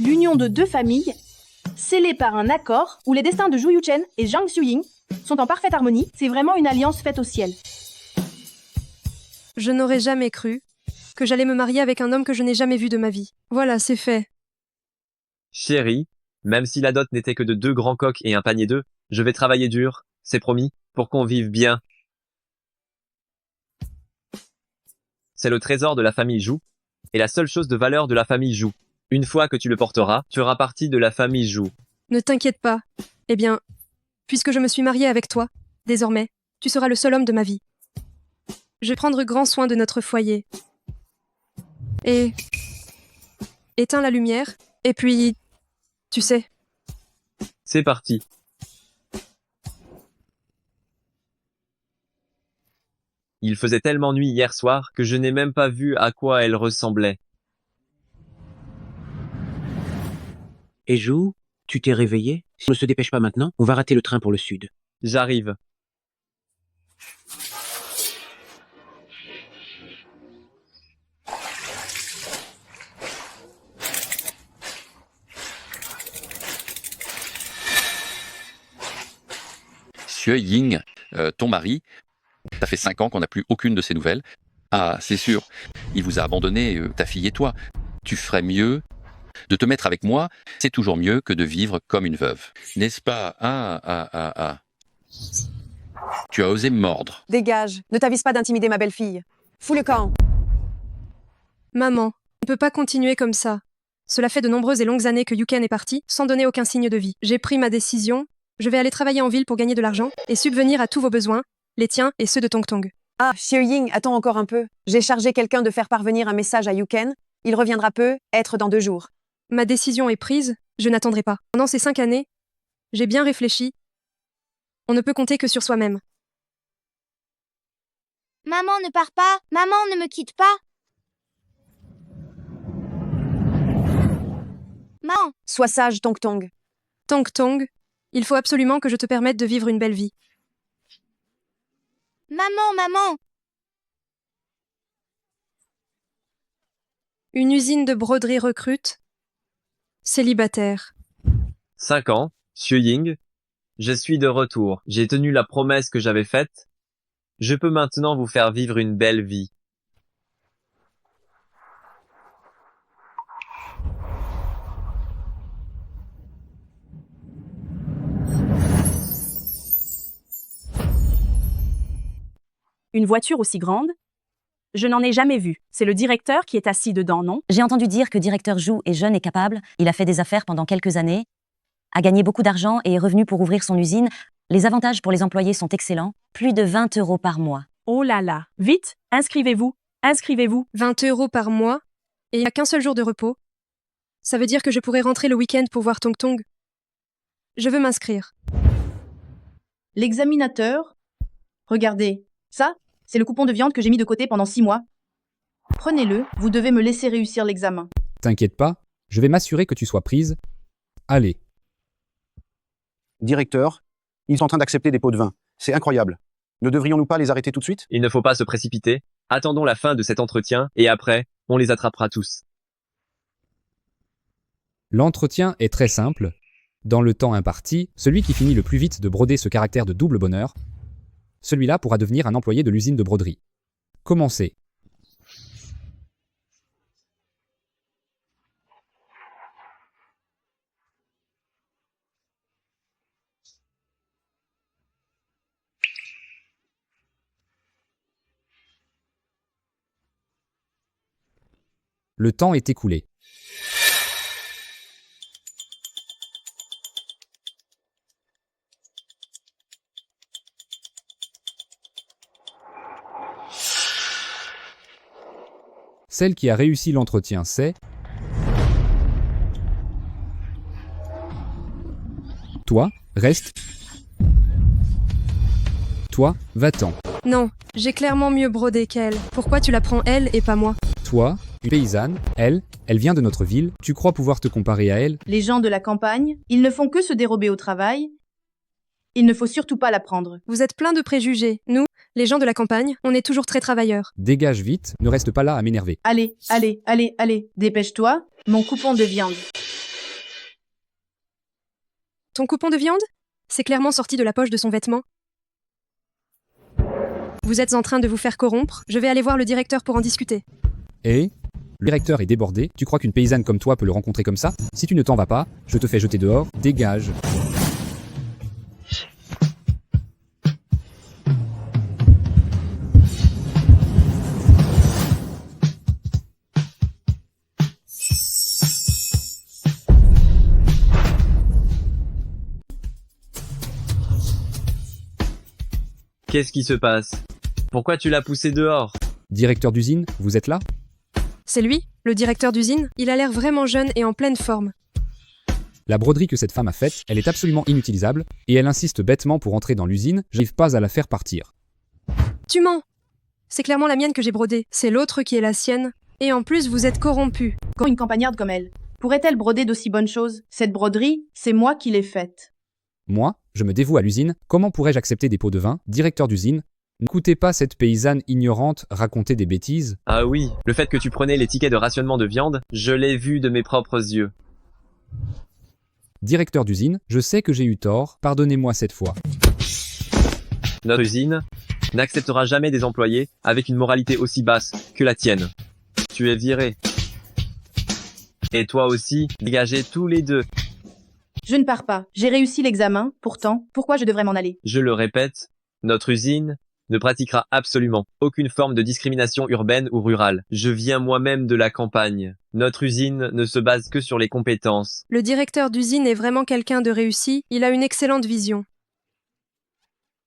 l'union de deux familles, scellée par un accord où les destins de Zhu Yuchen et Zhang Xuying sont en parfaite harmonie. C'est vraiment une alliance faite au ciel. Je n'aurais jamais cru que j'allais me marier avec un homme que je n'ai jamais vu de ma vie. Voilà, c'est fait. Chérie, même si la dot n'était que de 2 grands coqs et un panier d'œufs, je vais travailler dur, c'est promis, pour qu'on vive bien. C'est le trésor de la famille Zhu, et la seule chose de valeur de la famille Zhu. Une fois que tu le porteras, tu auras partie de la famille Zhu. Ne t'inquiète pas. Eh bien, puisque je me suis mariée avec toi, désormais, tu seras le seul homme de ma vie. Je vais prendre grand soin de notre foyer. Et éteins la lumière, et puis, tu sais. C'est parti. Il faisait tellement nuit hier soir que je n'ai même pas vu à quoi elle ressemblait. Et Jou, tu t'es réveillé? Si on ne se dépêche pas maintenant, on va rater le train pour le sud. J'arrive. Xue Ying, ton mari, ça fait 5 ans qu'on n'a plus aucune de ses nouvelles. Ah, c'est sûr, il vous a abandonné, ta fille et toi. Tu ferais mieux de te mettre avec moi, c'est toujours mieux que de vivre comme une veuve. N'est-ce pas? Tu as osé me mordre. Dégage, ne t'avise pas d'intimider ma belle-fille. Fous le camp. Maman, on ne peut pas continuer comme ça. Cela fait de nombreuses et longues années que Yuken est parti, sans donner aucun signe de vie. J'ai pris ma décision, je vais aller travailler en ville pour gagner de l'argent, et subvenir à tous vos besoins, les tiens et ceux de Tong Tong. Ah, Xue Ying, attends encore un peu. J'ai chargé quelqu'un de faire parvenir un message à Yuken. Il reviendra peu, être dans 2 jours. Ma décision est prise, je n'attendrai pas. Pendant ces 5 années, j'ai bien réfléchi. On ne peut compter que sur soi-même. Maman, ne pars pas. Maman, ne me quitte pas. Maman. Sois sage, Tong Tong. Tong Tong, il faut absolument que je te permette de vivre une belle vie. Maman. Une usine de broderie recrute. Célibataire. 5 ans, Xue Ying. Je suis de retour. J'ai tenu la promesse que j'avais faite. Je peux maintenant vous faire vivre une belle vie. Une voiture aussi grande? Je n'en ai jamais vu. C'est le directeur qui est assis dedans, non? J'ai entendu dire que directeur Zhu est jeune et capable, il a fait des affaires pendant quelques années, a gagné beaucoup d'argent et est revenu pour ouvrir son usine. Les avantages pour les employés sont excellents, plus de 20 € par mois. Oh là là! Vite, inscrivez-vous! 20 € par mois, et il n'y a qu'un seul jour de repos. Ça veut dire que je pourrais rentrer le week-end pour voir Tong Tong. Je veux m'inscrire. L'examinateur? Regardez, ça, c'est le coupon de viande que j'ai mis de côté pendant 6 mois. Prenez-le, vous devez me laisser réussir l'examen. T'inquiète pas, je vais m'assurer que tu sois prise. Allez. Directeur, ils sont en train d'accepter des pots de vin. C'est incroyable. Ne devrions-nous pas les arrêter tout de suite? Il ne faut pas se précipiter. Attendons la fin de cet entretien, et après, on les attrapera tous. L'entretien est très simple. Dans le temps imparti, celui qui finit le plus vite de broder ce caractère de double bonheur, celui-là pourra devenir un employé de l'usine de broderie. Commencez. Le temps est écoulé. Celle qui a réussi l'entretien, c'est... Toi, reste. Toi, va-t'en. Non, j'ai clairement mieux brodé qu'elle. Pourquoi tu la prends elle et pas moi? Toi, une paysanne, elle vient de notre ville, tu crois pouvoir te comparer à elle? Les gens de la campagne, ils ne font que se dérober au travail. Il ne faut surtout pas la prendre. Vous êtes plein de préjugés. Nous, les gens de la campagne, on est toujours très travailleurs. Dégage vite, ne reste pas là à m'énerver. Allez, dépêche-toi, mon coupon de viande. Ton coupon de viande? C'est clairement sorti de la poche de son vêtement. Vous êtes en train de vous faire corrompre. Je vais aller voir le directeur pour en discuter. Et le directeur est débordé. Tu crois qu'une paysanne comme toi peut le rencontrer comme ça? Si tu ne t'en vas pas, je te fais jeter dehors. Dégage. Qu'est-ce qui se passe? Pourquoi tu l'as poussé dehors? Directeur d'usine, vous êtes là? C'est lui, le directeur d'usine? Il a l'air vraiment jeune et en pleine forme. La broderie que cette femme a faite, elle est absolument inutilisable, et elle insiste bêtement pour entrer dans l'usine, j'arrive pas à la faire partir. Tu mens! C'est clairement la mienne que j'ai brodée. C'est l'autre qui est la sienne. Et en plus, vous êtes corrompu. Quand une campagnarde comme elle pourrait-elle broder d'aussi bonnes choses? Cette broderie, c'est moi qui l'ai faite. Moi, je me dévoue à l'usine, comment pourrais-je accepter des pots de vin? Directeur d'usine, n'écoutez pas cette paysanne ignorante raconter des bêtises. Ah oui, le fait que tu prenais les tickets de rationnement de viande, je l'ai vu de mes propres yeux. Directeur d'usine, je sais que j'ai eu tort, pardonnez-moi cette fois. Notre usine n'acceptera jamais des employés avec une moralité aussi basse que la tienne. Tu es viré. Et toi aussi, dégagez tous les deux. Je ne pars pas. J'ai réussi l'examen. Pourtant, pourquoi je devrais m'en aller? Je le répète, notre usine ne pratiquera absolument aucune forme de discrimination urbaine ou rurale. Je viens moi-même de la campagne. Notre usine ne se base que sur les compétences. Le directeur d'usine est vraiment quelqu'un de réussi. Il a une excellente vision.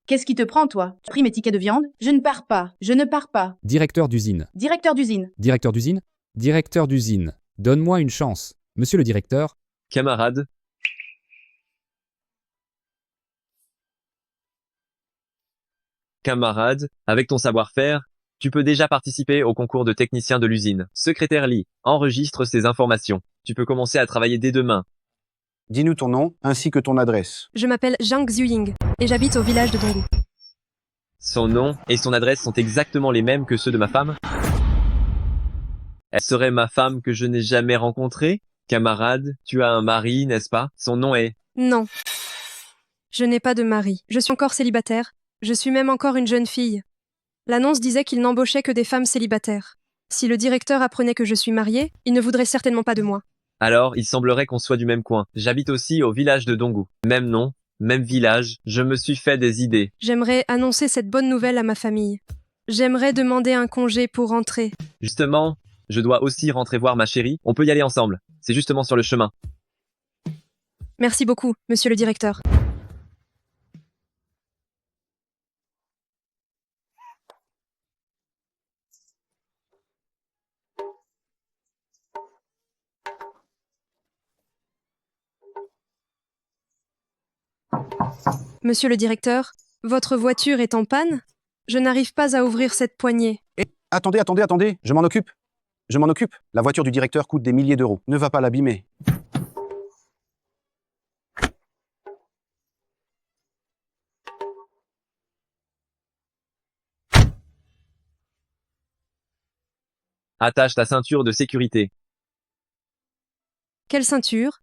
Qu'est-ce qui te prend, toi? Tu as pris mes tickets de viande? Je ne pars pas. Je ne pars pas. Directeur d'usine. Directeur d'usine. Directeur d'usine? Directeur d'usine. Donne-moi une chance. Monsieur le directeur. Camarade, avec ton savoir-faire, tu peux déjà participer au concours de technicien de l'usine. Secrétaire Lee, enregistre ces informations. Tu peux commencer à travailler dès demain. Dis-nous ton nom ainsi que ton adresse. Je m'appelle Zhang Xuying et j'habite au village de Donggu. Son nom et son adresse sont exactement les mêmes que ceux de ma femme. Elle serait ma femme que je n'ai jamais rencontrée? Camarade, tu as un mari, n'est-ce pas? Son nom est... Non. Je n'ai pas de mari. Je suis encore célibataire. Je suis même encore une jeune fille. L'annonce disait qu'il n'embauchait que des femmes célibataires. Si le directeur apprenait que je suis mariée, il ne voudrait certainement pas de moi. Alors, il semblerait qu'on soit du même coin. J'habite aussi au village de Donggu. Même nom, même village, je me suis fait des idées. J'aimerais annoncer cette bonne nouvelle à ma famille. J'aimerais demander un congé pour rentrer. Justement, je dois aussi rentrer voir ma chérie. On peut y aller ensemble. C'est justement sur le chemin. Merci beaucoup, monsieur le directeur. Monsieur le directeur, votre voiture est en panne? Je n'arrive pas à ouvrir cette poignée. Attendez, je m'en occupe. Je m'en occupe. La voiture du directeur coûte des milliers d'euros. Ne va pas l'abîmer. Attache ta ceinture de sécurité. Quelle ceinture?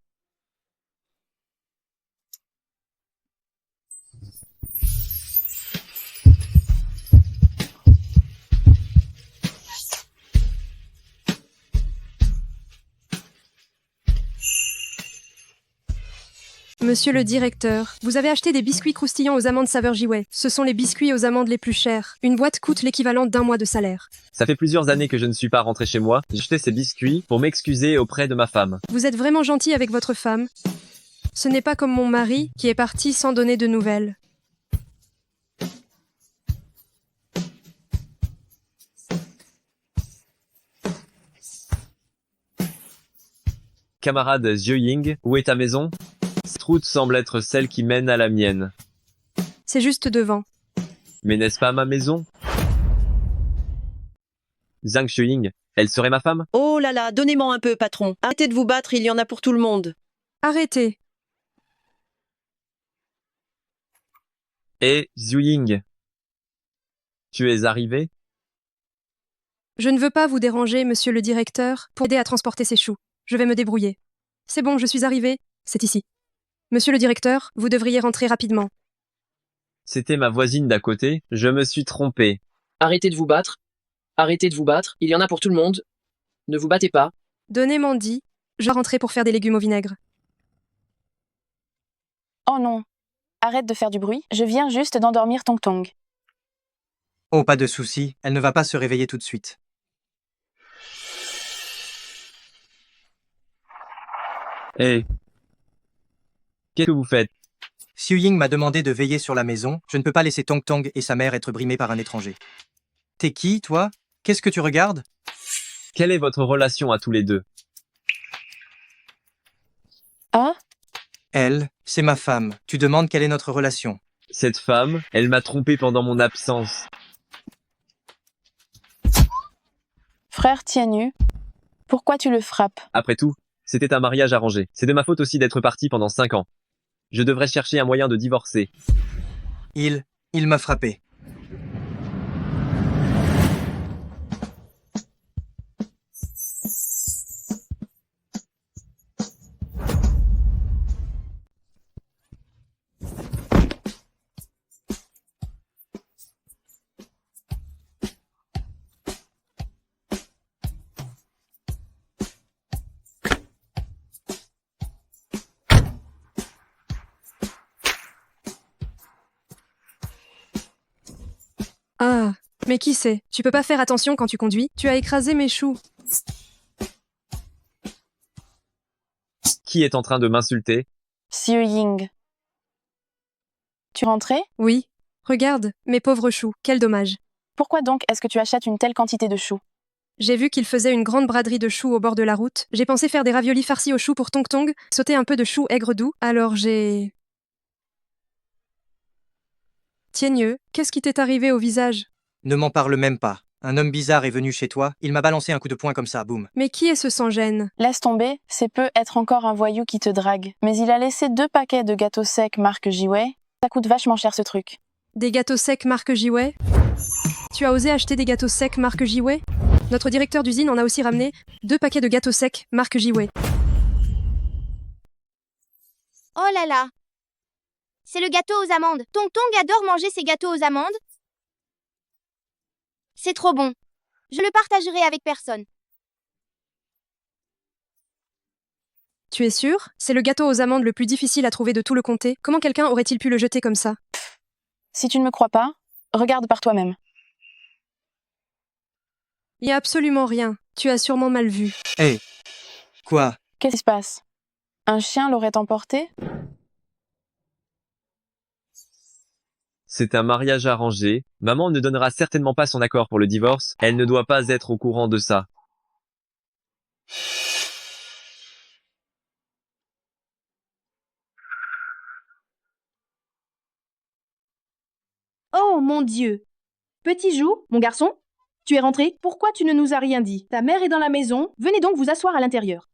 Monsieur le directeur, vous avez acheté des biscuits croustillants aux amandes saveur Jiwei. Ce sont les biscuits aux amandes les plus chers. Une boîte coûte l'équivalent d'1 mois de salaire. Ça fait plusieurs années que je ne suis pas rentré chez moi. J'ai acheté ces biscuits pour m'excuser auprès de ma femme. Vous êtes vraiment gentil avec votre femme. Ce n'est pas comme mon mari qui est parti sans donner de nouvelles. Camarade Zheying, où est ta maison? Cette route semble être celle qui mène à la mienne. C'est juste devant. Mais n'est-ce pas ma maison? Zhang Zheying, elle serait ma femme? Oh là là, donnez-moi un peu, patron. Arrêtez de vous battre, il y en a pour tout le monde. Arrêtez. Et Zheying, tu es arrivé? Je ne veux pas vous déranger, monsieur le directeur, pour aider à transporter ces choux. Je vais me débrouiller. C'est bon, je suis arrivée. C'est ici. Monsieur le directeur, vous devriez rentrer rapidement. C'était ma voisine d'à côté, je me suis trompé. Arrêtez de vous battre. Arrêtez de vous battre. Il y en a pour tout le monde. Ne vous battez pas. Donnez Mandy. Je dois rentrer pour faire des légumes au vinaigre. Oh non. Arrête de faire du bruit. Je viens juste d'endormir Tong Tong. Oh, pas de souci, elle ne va pas se réveiller tout de suite. Hé. Qu'est-ce que vous faites? Xiu Ying m'a demandé de veiller sur la maison. Je ne peux pas laisser Tong Tong et sa mère être brimés par un étranger. T'es qui, toi? Qu'est-ce que tu regardes? Quelle est votre relation à tous les deux? Ah? Elle, c'est ma femme. Tu demandes quelle est notre relation. Cette femme, elle m'a trompé pendant mon absence. Frère Tianyu, pourquoi tu le frappes? Après tout, c'était un mariage arrangé. C'est de ma faute aussi d'être parti pendant 5 ans. Je devrais chercher un moyen de divorcer. Il m'a frappé. Ah, mais qui c'est? Tu peux pas faire attention quand tu conduis? Tu as écrasé mes choux. Qui est en train de m'insulter? Xiu Ying. Tu rentrais? Oui. Regarde, mes pauvres choux, quel dommage. Pourquoi donc est-ce que tu achètes une telle quantité de choux? J'ai vu qu'il faisait une grande braderie de choux au bord de la route. J'ai pensé faire des raviolis farcis aux choux pour Tong Tong, sauter un peu de choux aigre doux, alors j'ai... Tiennieux, qu'est-ce qui t'est arrivé au visage? Ne m'en parle même pas. Un homme bizarre est venu chez toi, il m'a balancé un coup de poing comme ça, boum. Mais qui est ce sans-gêne? Laisse tomber, c'est peut être encore un voyou qui te drague. Mais il a laissé 2 paquets de gâteaux secs marque Jiwei. Ça coûte vachement cher ce truc. Des gâteaux secs marque Jiwei? Tu as osé acheter des gâteaux secs marque Jiwei? Notre directeur d'usine en a aussi ramené 2 paquets de gâteaux secs marque Jiwei. Oh là là. C'est le gâteau aux amandes. Tong Tong adore manger ses gâteaux aux amandes. C'est trop bon. Je le partagerai avec personne. Tu es sûr? C'est le gâteau aux amandes le plus difficile à trouver de tout le comté. Comment quelqu'un aurait-il pu le jeter comme ça? Si tu ne me crois pas, regarde par toi-même. Il y a absolument rien. Tu as sûrement mal vu. Hé. Quoi? Qu'est-ce qui se passe? Un chien l'aurait emporté? C'est un mariage arrangé. Maman ne donnera certainement pas son accord pour le divorce. Elle ne doit pas être au courant de ça. Oh mon Dieu! Petit Jou, mon garçon, tu es rentré? Pourquoi tu ne nous as rien dit? Ta mère est dans la maison, venez donc vous asseoir à l'intérieur.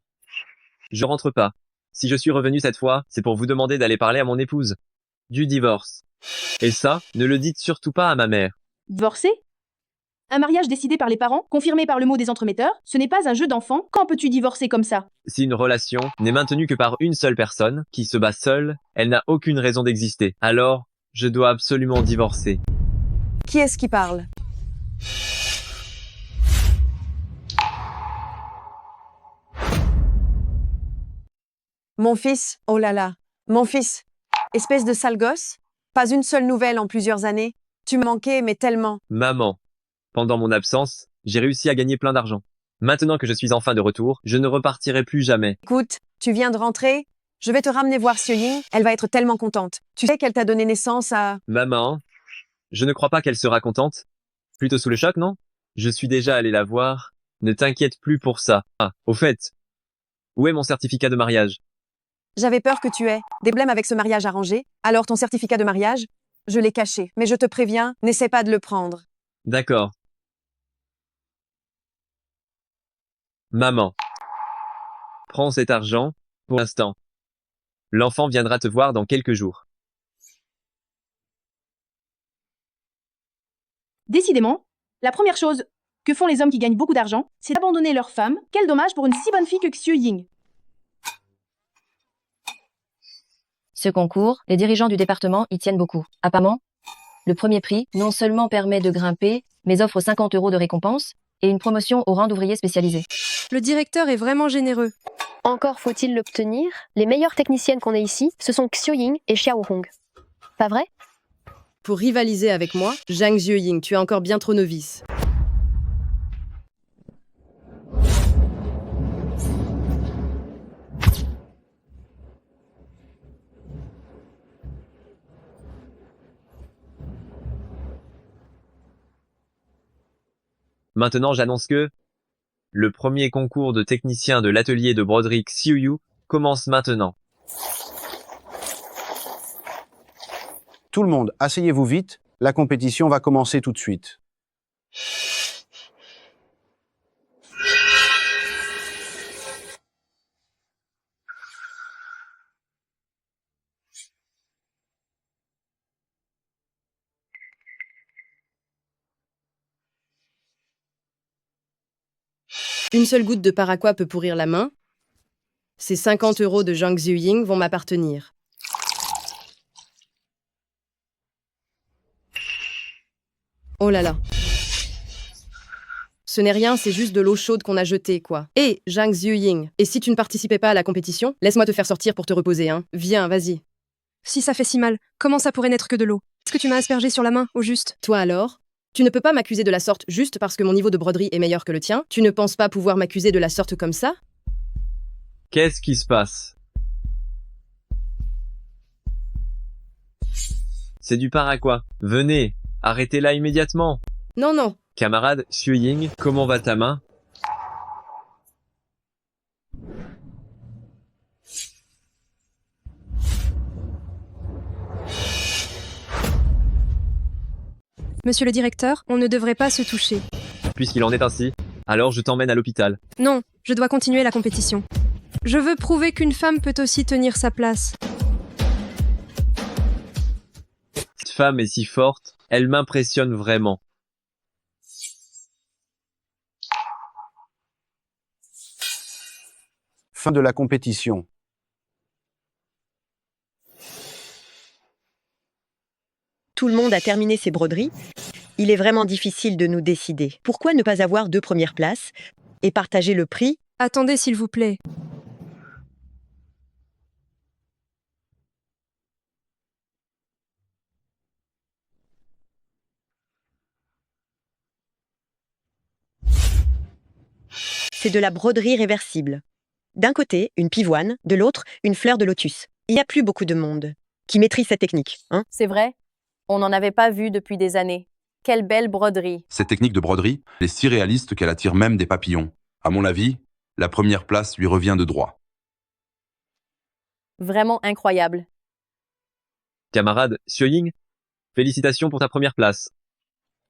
Je rentre pas. Si je suis revenu cette fois, c'est pour vous demander d'aller parler à mon épouse. Du divorce. Et ça, ne le dites surtout pas à ma mère. Divorcer? Un mariage décidé par les parents, confirmé par le mot des entremetteurs, ce n'est pas un jeu d'enfant. Quand peux-tu divorcer comme ça? Si une relation n'est maintenue que par une seule personne, qui se bat seule, elle n'a aucune raison d'exister. Alors, je dois absolument divorcer. Qui est-ce qui parle? Mon fils, oh là là, mon fils. Espèce de sale gosse. Pas une seule nouvelle en plusieurs années. Tu me manquais, mais tellement. Maman. Pendant mon absence, j'ai réussi à gagner plein d'argent. Maintenant que je suis enfin de retour, je ne repartirai plus jamais. Écoute, tu viens de rentrer. Je vais te ramener voir Xiu Ying. Elle va être tellement contente. Tu sais qu'elle t'a donné naissance à... Maman, je ne crois pas qu'elle sera contente. Plutôt sous le choc, non? Je suis déjà allé la voir. Ne t'inquiète plus pour ça. Ah, au fait, où est mon certificat de mariage? J'avais peur que tu aies des problèmes avec ce mariage arrangé. Alors ton certificat de mariage, je l'ai caché. Mais je te préviens, n'essaie pas de le prendre. D'accord. Maman, prends cet argent, pour l'instant. L'enfant viendra te voir dans quelques jours. Décidément, la première chose que font les hommes qui gagnent beaucoup d'argent, c'est d'abandonner leur femme. Quel dommage pour une si bonne fille que Xiu Ying. Ce concours, les dirigeants du département y tiennent beaucoup. Apparemment, le premier prix non seulement permet de grimper, mais offre 50 € de récompense et une promotion au rang d'ouvrier spécialisé. Le directeur est vraiment généreux. Encore faut-il l'obtenir. Les meilleures techniciennes qu'on ait ici, ce sont Xiao-Ying et Xiao Hong. Pas vrai? Pour rivaliser avec moi, Zhang Xiuying, tu es encore bien trop novice. Maintenant, j'annonce que le premier concours de technicien de l'atelier de broderie Xiuyu commence maintenant. Tout le monde, asseyez-vous vite, la compétition va commencer tout de suite. Une seule goutte de paraquat peut pourrir la main. Ces 50 € de Zhang Xiuying vont m'appartenir. Oh là là. Ce n'est rien, c'est juste de l'eau chaude qu'on a jetée, quoi. Hé, Zhang Xiuying, et si tu ne participais pas à la compétition, laisse-moi te faire sortir pour te reposer, hein. Viens, vas-y. Si ça fait si mal, comment ça pourrait n'être que de l'eau? Est-ce que tu m'as aspergé sur la main, au juste? Toi alors? Tu ne peux pas m'accuser de la sorte juste parce que mon niveau de broderie est meilleur que le tien? Tu ne penses pas pouvoir m'accuser de la sorte comme ça? Qu'est-ce qui se passe? C'est du paraquat. Venez, arrêtez-la immédiatement. Non, non. Camarade Xiuying, comment va ta main? Monsieur le directeur, on ne devrait pas se toucher. Puisqu'il en est ainsi, alors je t'emmène à l'hôpital. Non, je dois continuer la compétition. Je veux prouver qu'une femme peut aussi tenir sa place. Cette femme est si forte, elle m'impressionne vraiment. Fin de la compétition. Tout le monde a terminé ses broderies. Il est vraiment difficile de nous décider. Pourquoi ne pas avoir 2 premières places et partager le prix? Attendez, s'il vous plaît. C'est de la broderie réversible. D'un côté, une pivoine, de l'autre, une fleur de lotus. Il n'y a plus beaucoup de monde qui maîtrise cette technique, hein? C'est vrai. On n'en avait pas vu depuis des années. Quelle belle broderie. Cette technique de broderie est si réaliste qu'elle attire même des papillons. À mon avis, la première place lui revient de droit. Vraiment incroyable. Camarade Xiuying, félicitations pour ta première place.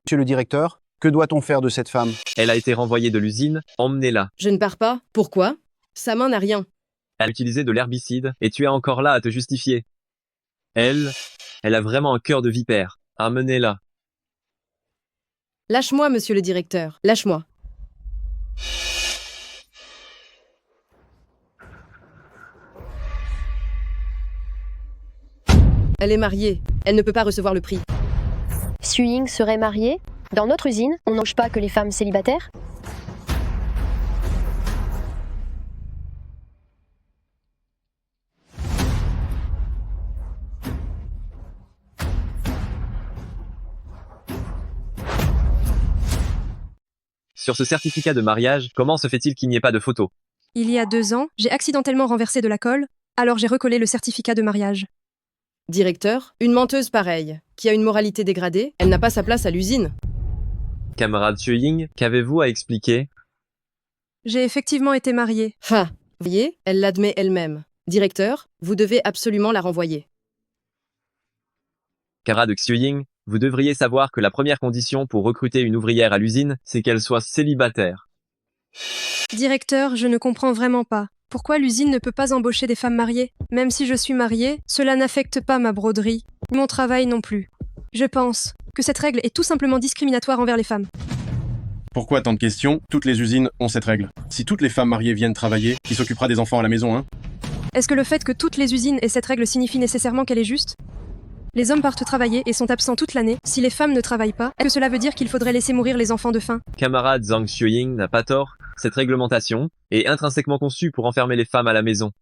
Monsieur le directeur, que doit-on faire de cette femme? Elle a été renvoyée de l'usine, emmenez-la. Je ne pars pas. Pourquoi? Sa main n'a rien. Elle a utilisé de l'herbicide et tu es encore là à te justifier. Elle a vraiment un cœur de vipère. Amenez-la. Lâche-moi, monsieur le directeur. Lâche-moi. Elle est mariée. Elle ne peut pas recevoir le prix. Xiuying serait mariée? Dans notre usine, on n'embauche pas que les femmes célibataires? Sur ce certificat de mariage, comment se fait-il qu'il n'y ait pas de photo? Il y a 2 ans, j'ai accidentellement renversé de la colle, alors j'ai recollé le certificat de mariage. Directeur, une menteuse pareille, qui a une moralité dégradée, elle n'a pas sa place à l'usine. Camarade Xiuying, qu'avez-vous à expliquer? J'ai effectivement été mariée. Ah, vous voyez, elle l'admet elle-même. Directeur, vous devez absolument la renvoyer. Camarade Xiuying, vous devriez savoir que la première condition pour recruter une ouvrière à l'usine, c'est qu'elle soit célibataire. Directeur, je ne comprends vraiment pas. Pourquoi l'usine ne peut pas embaucher des femmes mariées? Même si je suis mariée, cela n'affecte pas ma broderie, ni mon travail non plus. Je pense que cette règle est tout simplement discriminatoire envers les femmes. Pourquoi tant de questions? Toutes les usines ont cette règle. Si toutes les femmes mariées viennent travailler, qui s'occupera des enfants à la maison, hein? Est-ce que le fait que toutes les usines aient cette règle signifie nécessairement qu'elle est juste? Les hommes partent travailler et sont absents toute l'année. Si les femmes ne travaillent pas, est-ce que cela veut dire qu'il faudrait laisser mourir les enfants de faim? Camarade Zhang Xiuying n'a pas tort. Cette réglementation est intrinsèquement conçue pour enfermer les femmes à la maison.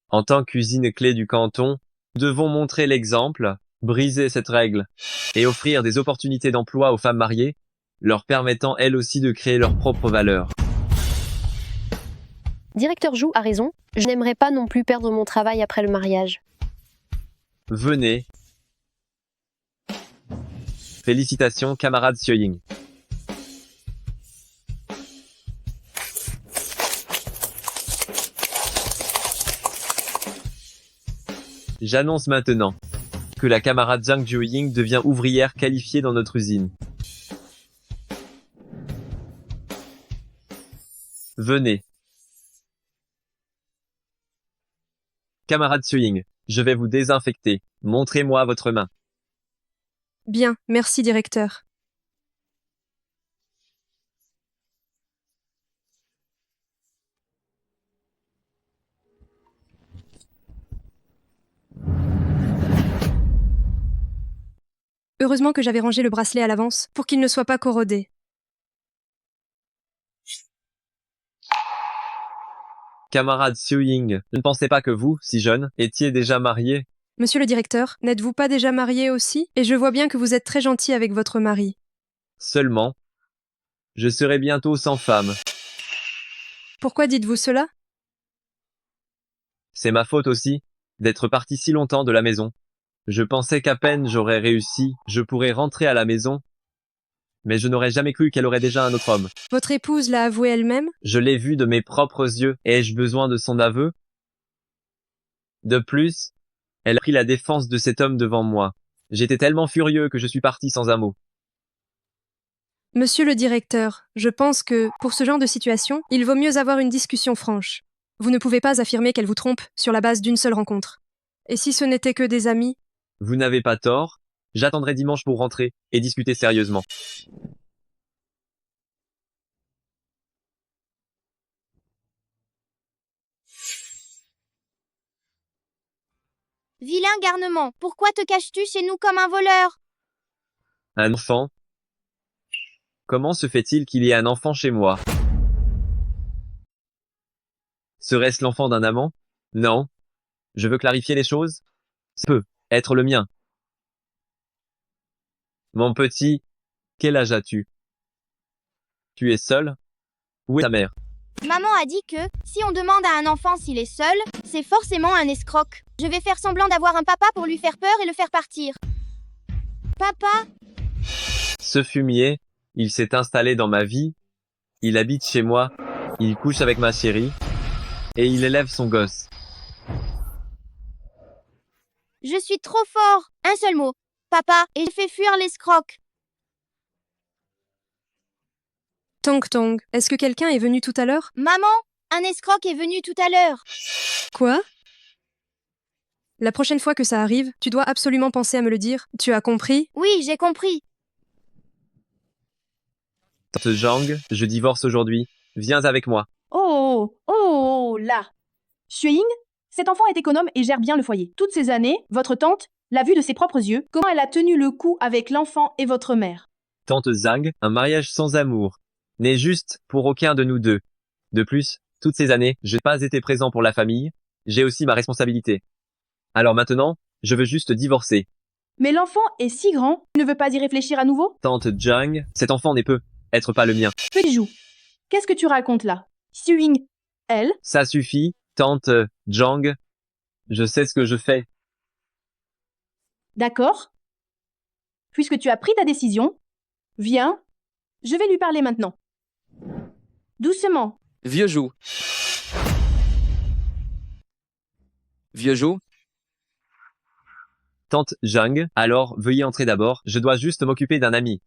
En tant qu'usine clé du canton, nous devons montrer l'exemple, briser cette règle et offrir des opportunités d'emploi aux femmes mariées, leur permettant elles aussi de créer leur propre valeur. Directeur Zhu a raison, je n'aimerais pas non plus perdre mon travail après le mariage. Venez. Félicitations, camarade Xiuying. J'annonce maintenant que la camarade Zhang Xiuying devient ouvrière qualifiée dans notre usine. Venez. Camarade Xiuying, je vais vous désinfecter. Montrez-moi votre main. Bien, merci directeur. Heureusement que j'avais rangé le bracelet à l'avance pour qu'il ne soit pas corrodé. Camarade Xiuying, je ne pensais pas que vous, si jeune, étiez déjà marié. Monsieur le directeur, n'êtes-vous pas déjà marié aussi? Et je vois bien que vous êtes très gentil avec votre mari. Seulement, je serai bientôt sans femme. Pourquoi dites-vous cela? C'est ma faute aussi, d'être parti si longtemps de la maison. Je pensais qu'à peine j'aurais réussi, je pourrais rentrer à la maison. Mais je n'aurais jamais cru qu'elle aurait déjà un autre homme. Votre épouse l'a avoué elle-même? Je l'ai vu de mes propres yeux. Ai-je besoin de son aveu? De plus, elle a pris la défense de cet homme devant moi. J'étais tellement furieux que je suis parti sans un mot. Monsieur le directeur, je pense que, pour ce genre de situation, il vaut mieux avoir une discussion franche. Vous ne pouvez pas affirmer qu'elle vous trompe sur la base d'une seule rencontre. Et si ce n'était que des amis? Vous n'avez pas tort. J'attendrai dimanche pour rentrer et discuter sérieusement. Vilain garnement, pourquoi te caches-tu chez nous comme un voleur? Un enfant? Comment se fait-il qu'il y ait un enfant chez moi? Serait-ce l'enfant d'un amant? Non. Je veux clarifier les choses. Ça peut être le mien. Mon petit, quel âge as-tu? Tu es seul? Où est ta mère? Maman a dit que, si on demande à un enfant s'il est seul, c'est forcément un escroc. Je vais faire semblant d'avoir un papa pour lui faire peur et le faire partir. Papa? Ce fumier, il s'est installé dans ma vie. Il habite chez moi. Il couche avec ma chérie. Et il élève son gosse. Je suis trop fort. Un seul mot. Papa, et je fais fuir l'escroc. Tong Tong, est-ce que quelqu'un est venu tout à l'heure? Maman, un escroc est venu tout à l'heure. Quoi? La prochaine fois que ça arrive, tu dois absolument penser à me le dire. Tu as compris? Oui, j'ai compris. Tante Zhang, je divorce aujourd'hui. Viens avec moi. Oh là! Xueying, cet enfant est économe et gère bien le foyer. Toutes ces années, votre tante l'a vu de ses propres yeux, comment elle a tenu le coup avec l'enfant et votre mère. Tante Zhang, un mariage sans amour n'est juste pour aucun de nous deux. De plus, toutes ces années, je n'ai pas été présent pour la famille, j'ai aussi ma responsabilité. Alors maintenant, je veux juste divorcer. Mais l'enfant est si grand, tu ne veux pas y réfléchir à nouveau? Tante Zhang, cet enfant n'est peut être pas le mien. Petit Jou, qu'est-ce que tu racontes là? Xueying, elle? Ça suffit, tante Zhang. Je sais ce que je fais. D'accord. Puisque tu as pris ta décision, viens, je vais lui parler maintenant. Doucement. Vieux Jou. Vieux Jou. Tante Zhang, alors veuillez entrer d'abord, je dois juste m'occuper d'un ami.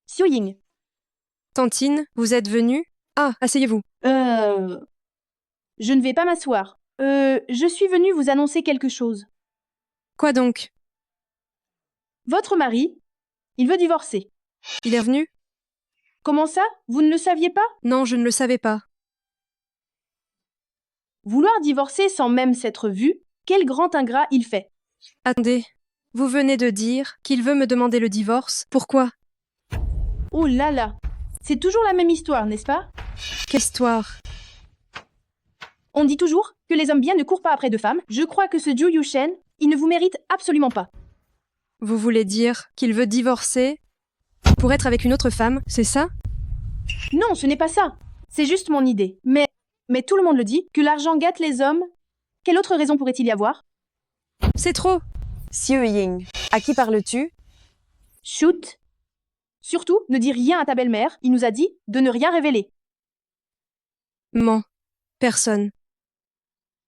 Xueying. Tantine, vous êtes venue? Ah, asseyez-vous. Je ne vais pas m'asseoir. Je suis venue vous annoncer quelque chose. Quoi donc? Votre mari, il veut divorcer. Il est revenu? Comment ça? Vous ne le saviez pas? Non, je ne le savais pas. Vouloir divorcer sans même s'être vu, quel grand ingrat il fait. Attendez, vous venez de dire qu'il veut me demander le divorce. Pourquoi? Oh là là! C'est toujours la même histoire, n'est-ce pas? Quelle histoire? On dit toujours que les hommes bien ne courent pas après de femmes. Je crois que ce Zhu Yushen, il ne vous mérite absolument pas. Vous voulez dire qu'il veut divorcer pour être avec une autre femme, c'est ça? Non, ce n'est pas ça. C'est juste mon idée. Mais tout le monde le dit, que l'argent gâte les hommes. Quelle autre raison pourrait-il y avoir? C'est trop. Xiu Ying, à qui parles-tu? Chut. Surtout, ne dis rien à ta belle-mère. Il nous a dit de ne rien révéler. Ment. Personne.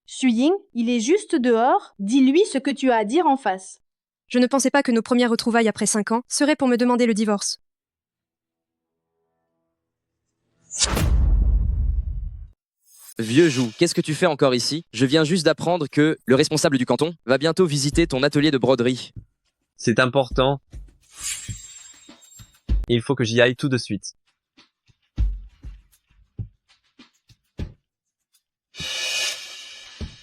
Xu Ying, il est juste dehors. Dis-lui ce que tu as à dire en face. Je ne pensais pas que nos premières retrouvailles après 5 ans seraient pour me demander le divorce. Vieux Jou, qu'est-ce que tu fais encore ici? Je viens juste d'apprendre que le responsable du canton va bientôt visiter ton atelier de broderie. C'est important. Il faut que j'y aille tout de suite.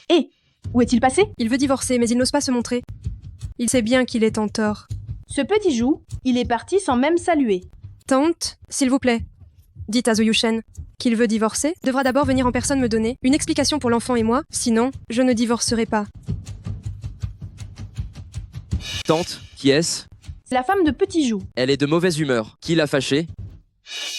Hé, où est-il passé? Il veut divorcer, mais il n'ose pas se montrer. Il sait bien qu'il est en tort. Ce petit Jou, il est parti sans même saluer. Tante, s'il vous plaît, dites à Zhu Yushen qu'il veut divorcer, devra d'abord venir en personne me donner une explication pour l'enfant et moi, sinon, je ne divorcerai pas. Tante, qui est-ce? La femme de Petit Jou. Elle est de mauvaise humeur. Qui l'a fâchée?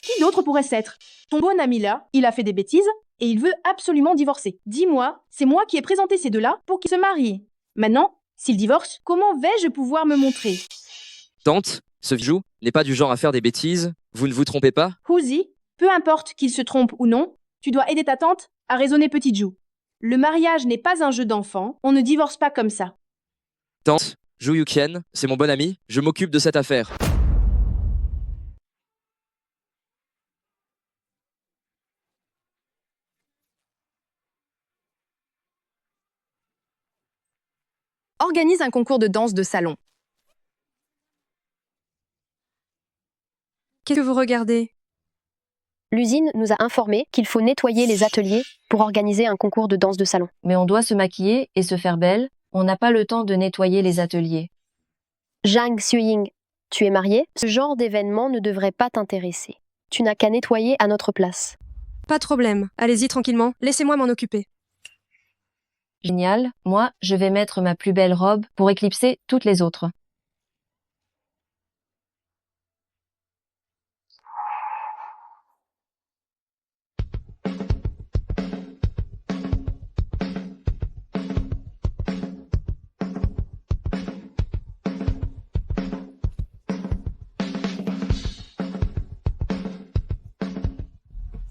Qui d'autre pourrait s'être? Ton bon ami là, il a fait des bêtises et il veut absolument divorcer. Dis-moi, c'est moi qui ai présenté ces deux-là pour qu'ils se marient. Maintenant, s'ils divorcent, comment vais-je pouvoir me montrer? Tante, ce Jou n'est pas du genre à faire des bêtises. Vous ne vous trompez pas? Huzi, peu importe qu'il se trompe ou non, tu dois aider ta tante à raisonner Petit Jou. Le mariage n'est pas un jeu d'enfant, on ne divorce pas comme ça. Tante, Zhu Yukien, c'est mon bon ami, je m'occupe de cette affaire. Organise un concours de danse de salon. Qu'est-ce que vous regardez? L'usine nous a informé qu'il faut nettoyer les ateliers pour organiser un concours de danse de salon. Mais on doit se maquiller et se faire belle. On n'a pas le temps de nettoyer les ateliers. Zhang Xuying, tu es mariée? Ce genre d'événement ne devrait pas t'intéresser. Tu n'as qu'à nettoyer à notre place. Pas de problème. Allez-y tranquillement. Laissez-moi m'en occuper. Génial. Moi, je vais mettre ma plus belle robe pour éclipser toutes les autres.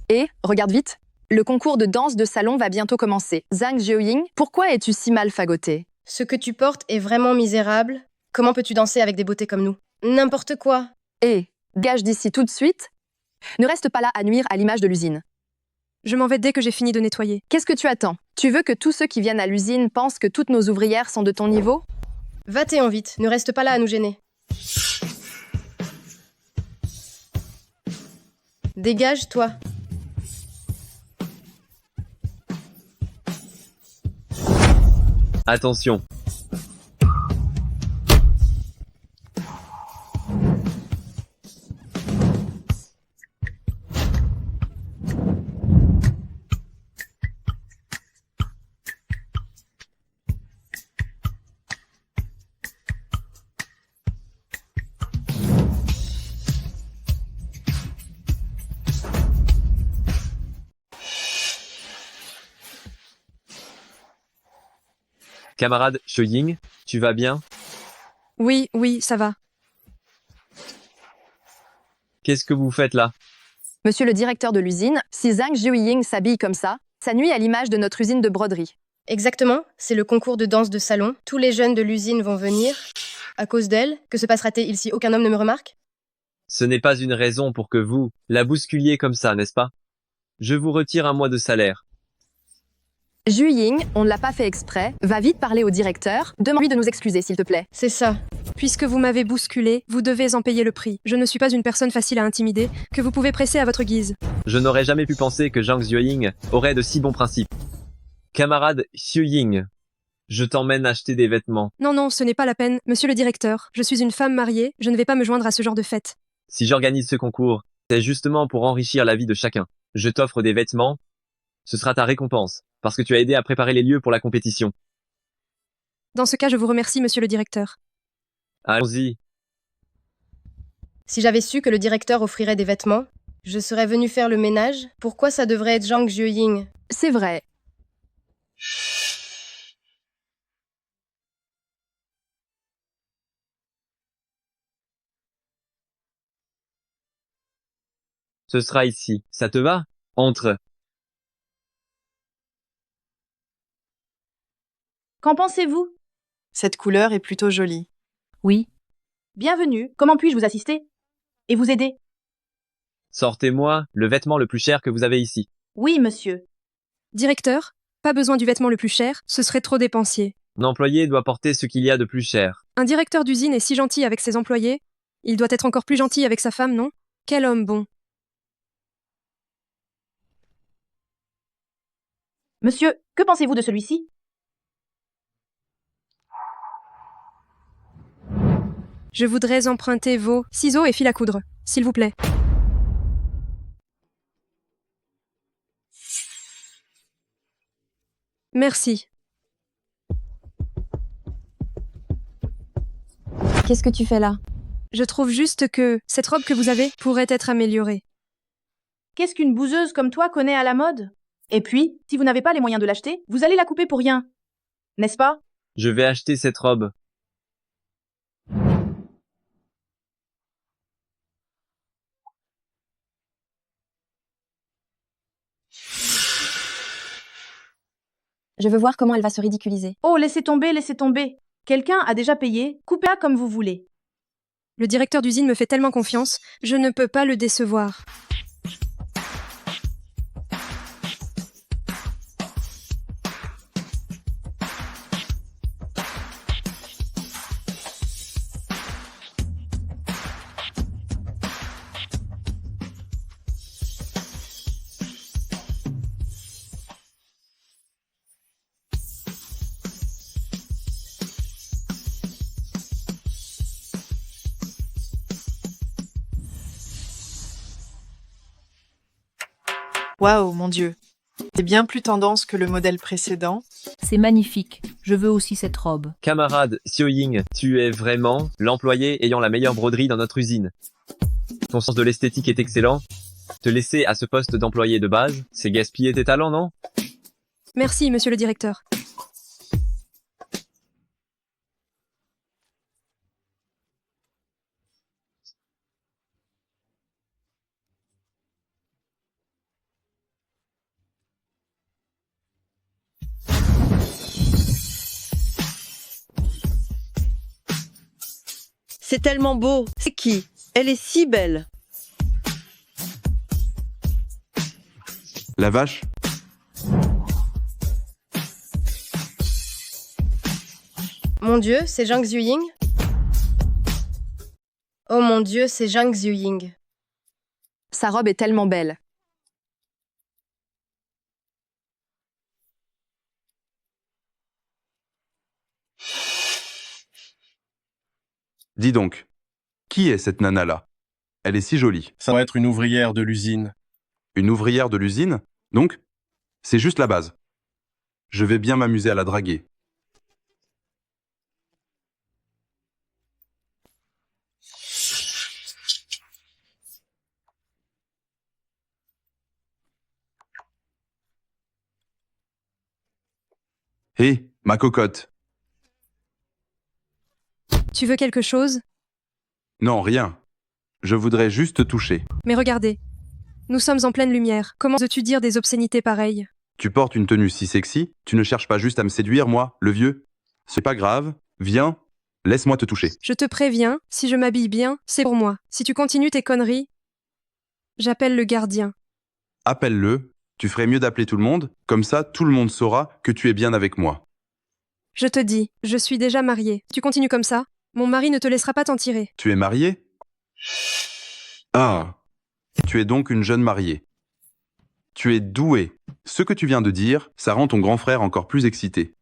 Et, regarde vite, le concours de danse de salon va bientôt commencer. Zhang Jiuying, pourquoi es-tu si mal fagotée? Ce que tu portes est vraiment misérable. Comment peux-tu danser avec des beautés comme nous? N'importe quoi. Et, gage d'ici tout de suite. Ne reste pas là à nuire à l'image de l'usine. Je m'en vais dès que j'ai fini de nettoyer. Qu'est-ce que tu attends? Tu veux que tous ceux qui viennent à l'usine pensent que toutes nos ouvrières sont de ton niveau? Va-t'en vite, ne reste pas là à nous gêner. Dégage, toi. Attention. Camarade Shoying, tu vas bien? Oui, ça va. Qu'est-ce que vous faites là? Monsieur le directeur de l'usine, si Zhang Jiuying s'habille comme ça nuit à l'image de notre usine de broderie. Exactement, c'est le concours de danse de salon. Tous les jeunes de l'usine vont venir. À cause d'elle, que se passera-t-il si aucun homme ne me remarque? Ce n'est pas une raison pour que vous la bousculiez comme ça, n'est-ce pas? Je vous retire un mois de salaire. Jiuying, on ne l'a pas fait exprès. Va vite parler au directeur. Demande-lui de nous excuser, s'il te plaît. C'est ça. Puisque vous m'avez bousculé, vous devez en payer le prix. Je ne suis pas une personne facile à intimider, que vous pouvez presser à votre guise. Je n'aurais jamais pu penser que Zhang Xueying aurait de si bons principes. Camarade Xueying, je t'emmène acheter des vêtements. Non, non, ce n'est pas la peine, monsieur le directeur. Je suis une femme mariée, je ne vais pas me joindre à ce genre de fête. Si j'organise ce concours, c'est justement pour enrichir la vie de chacun. Je t'offre des vêtements, ce sera ta récompense, parce que tu as aidé à préparer les lieux pour la compétition. Dans ce cas, je vous remercie, monsieur le directeur. Allons-y. Si j'avais su que le directeur offrirait des vêtements, je serais venu faire le ménage. Pourquoi ça devrait être Zhang Xueying? C'est vrai. Ce sera ici. Ça te va? Entre. Qu'en pensez-vous? Cette couleur est plutôt jolie. Oui. Bienvenue. Comment puis-je vous assister? Et vous aider? Sortez-moi le vêtement le plus cher que vous avez ici. Oui, monsieur. Directeur, pas besoin du vêtement le plus cher, ce serait trop dépensier. L'employé doit porter ce qu'il y a de plus cher. Un directeur d'usine est si gentil avec ses employés. Il doit être encore plus gentil avec sa femme, non? Quel homme bon. Monsieur, que pensez-vous de celui-ci? Je voudrais emprunter vos ciseaux et fil à coudre, s'il vous plaît. Merci. Qu'est-ce que tu fais là? Je trouve juste que cette robe que vous avez pourrait être améliorée. Qu'est-ce qu'une bouseuse comme toi connaît à la mode? Et puis, si vous n'avez pas les moyens de l'acheter, vous allez la couper pour rien. N'est-ce pas? Je vais acheter cette robe. Je veux voir comment elle va se ridiculiser. Oh, laissez tomber, laissez tomber. Quelqu'un a déjà payé, coupez-la comme vous voulez. Le directeur d'usine me fait tellement confiance, je ne peux pas le décevoir. Waouh, mon Dieu. C'est bien plus tendance que le modèle précédent. C'est magnifique. Je veux aussi cette robe. Camarade Xueying, tu es vraiment l'employé ayant la meilleure broderie dans notre usine. Ton sens de l'esthétique est excellent. Te laisser à ce poste d'employé de base, c'est gaspiller tes talents, non? Merci, monsieur le directeur. C'est tellement beau. C'est qui? Elle est si belle. La vache? Mon Dieu, c'est Zhang Xueying? Oh mon Dieu, c'est Zhang Xueying. Sa robe est tellement belle. Dis donc, qui est cette nana-là? Elle est si jolie. Ça doit être une ouvrière de l'usine. Une ouvrière de l'usine? Donc, c'est juste la base. Je vais bien m'amuser à la draguer. Hé, ma cocotte. Tu veux quelque chose? Non, rien. Je voudrais juste te toucher. Mais regardez. Nous sommes en pleine lumière. Comment oses-tu dire des obscénités pareilles? Tu portes une tenue si sexy, tu ne cherches pas juste à me séduire, moi, le vieux? C'est pas grave, viens, laisse-moi te toucher. Je te préviens, si je m'habille bien, c'est pour moi. Si tu continues tes conneries, j'appelle le gardien. Appelle-le, tu ferais mieux d'appeler tout le monde, comme ça tout le monde saura que tu es bien avec moi. Je te dis, je suis déjà mariée. Tu continues comme ça, Mon mari ne te laissera pas t'en tirer. Tu es marié? Ah. Tu es donc une jeune mariée. Tu es douée. Ce que tu viens de dire, ça rend ton grand frère encore plus excité.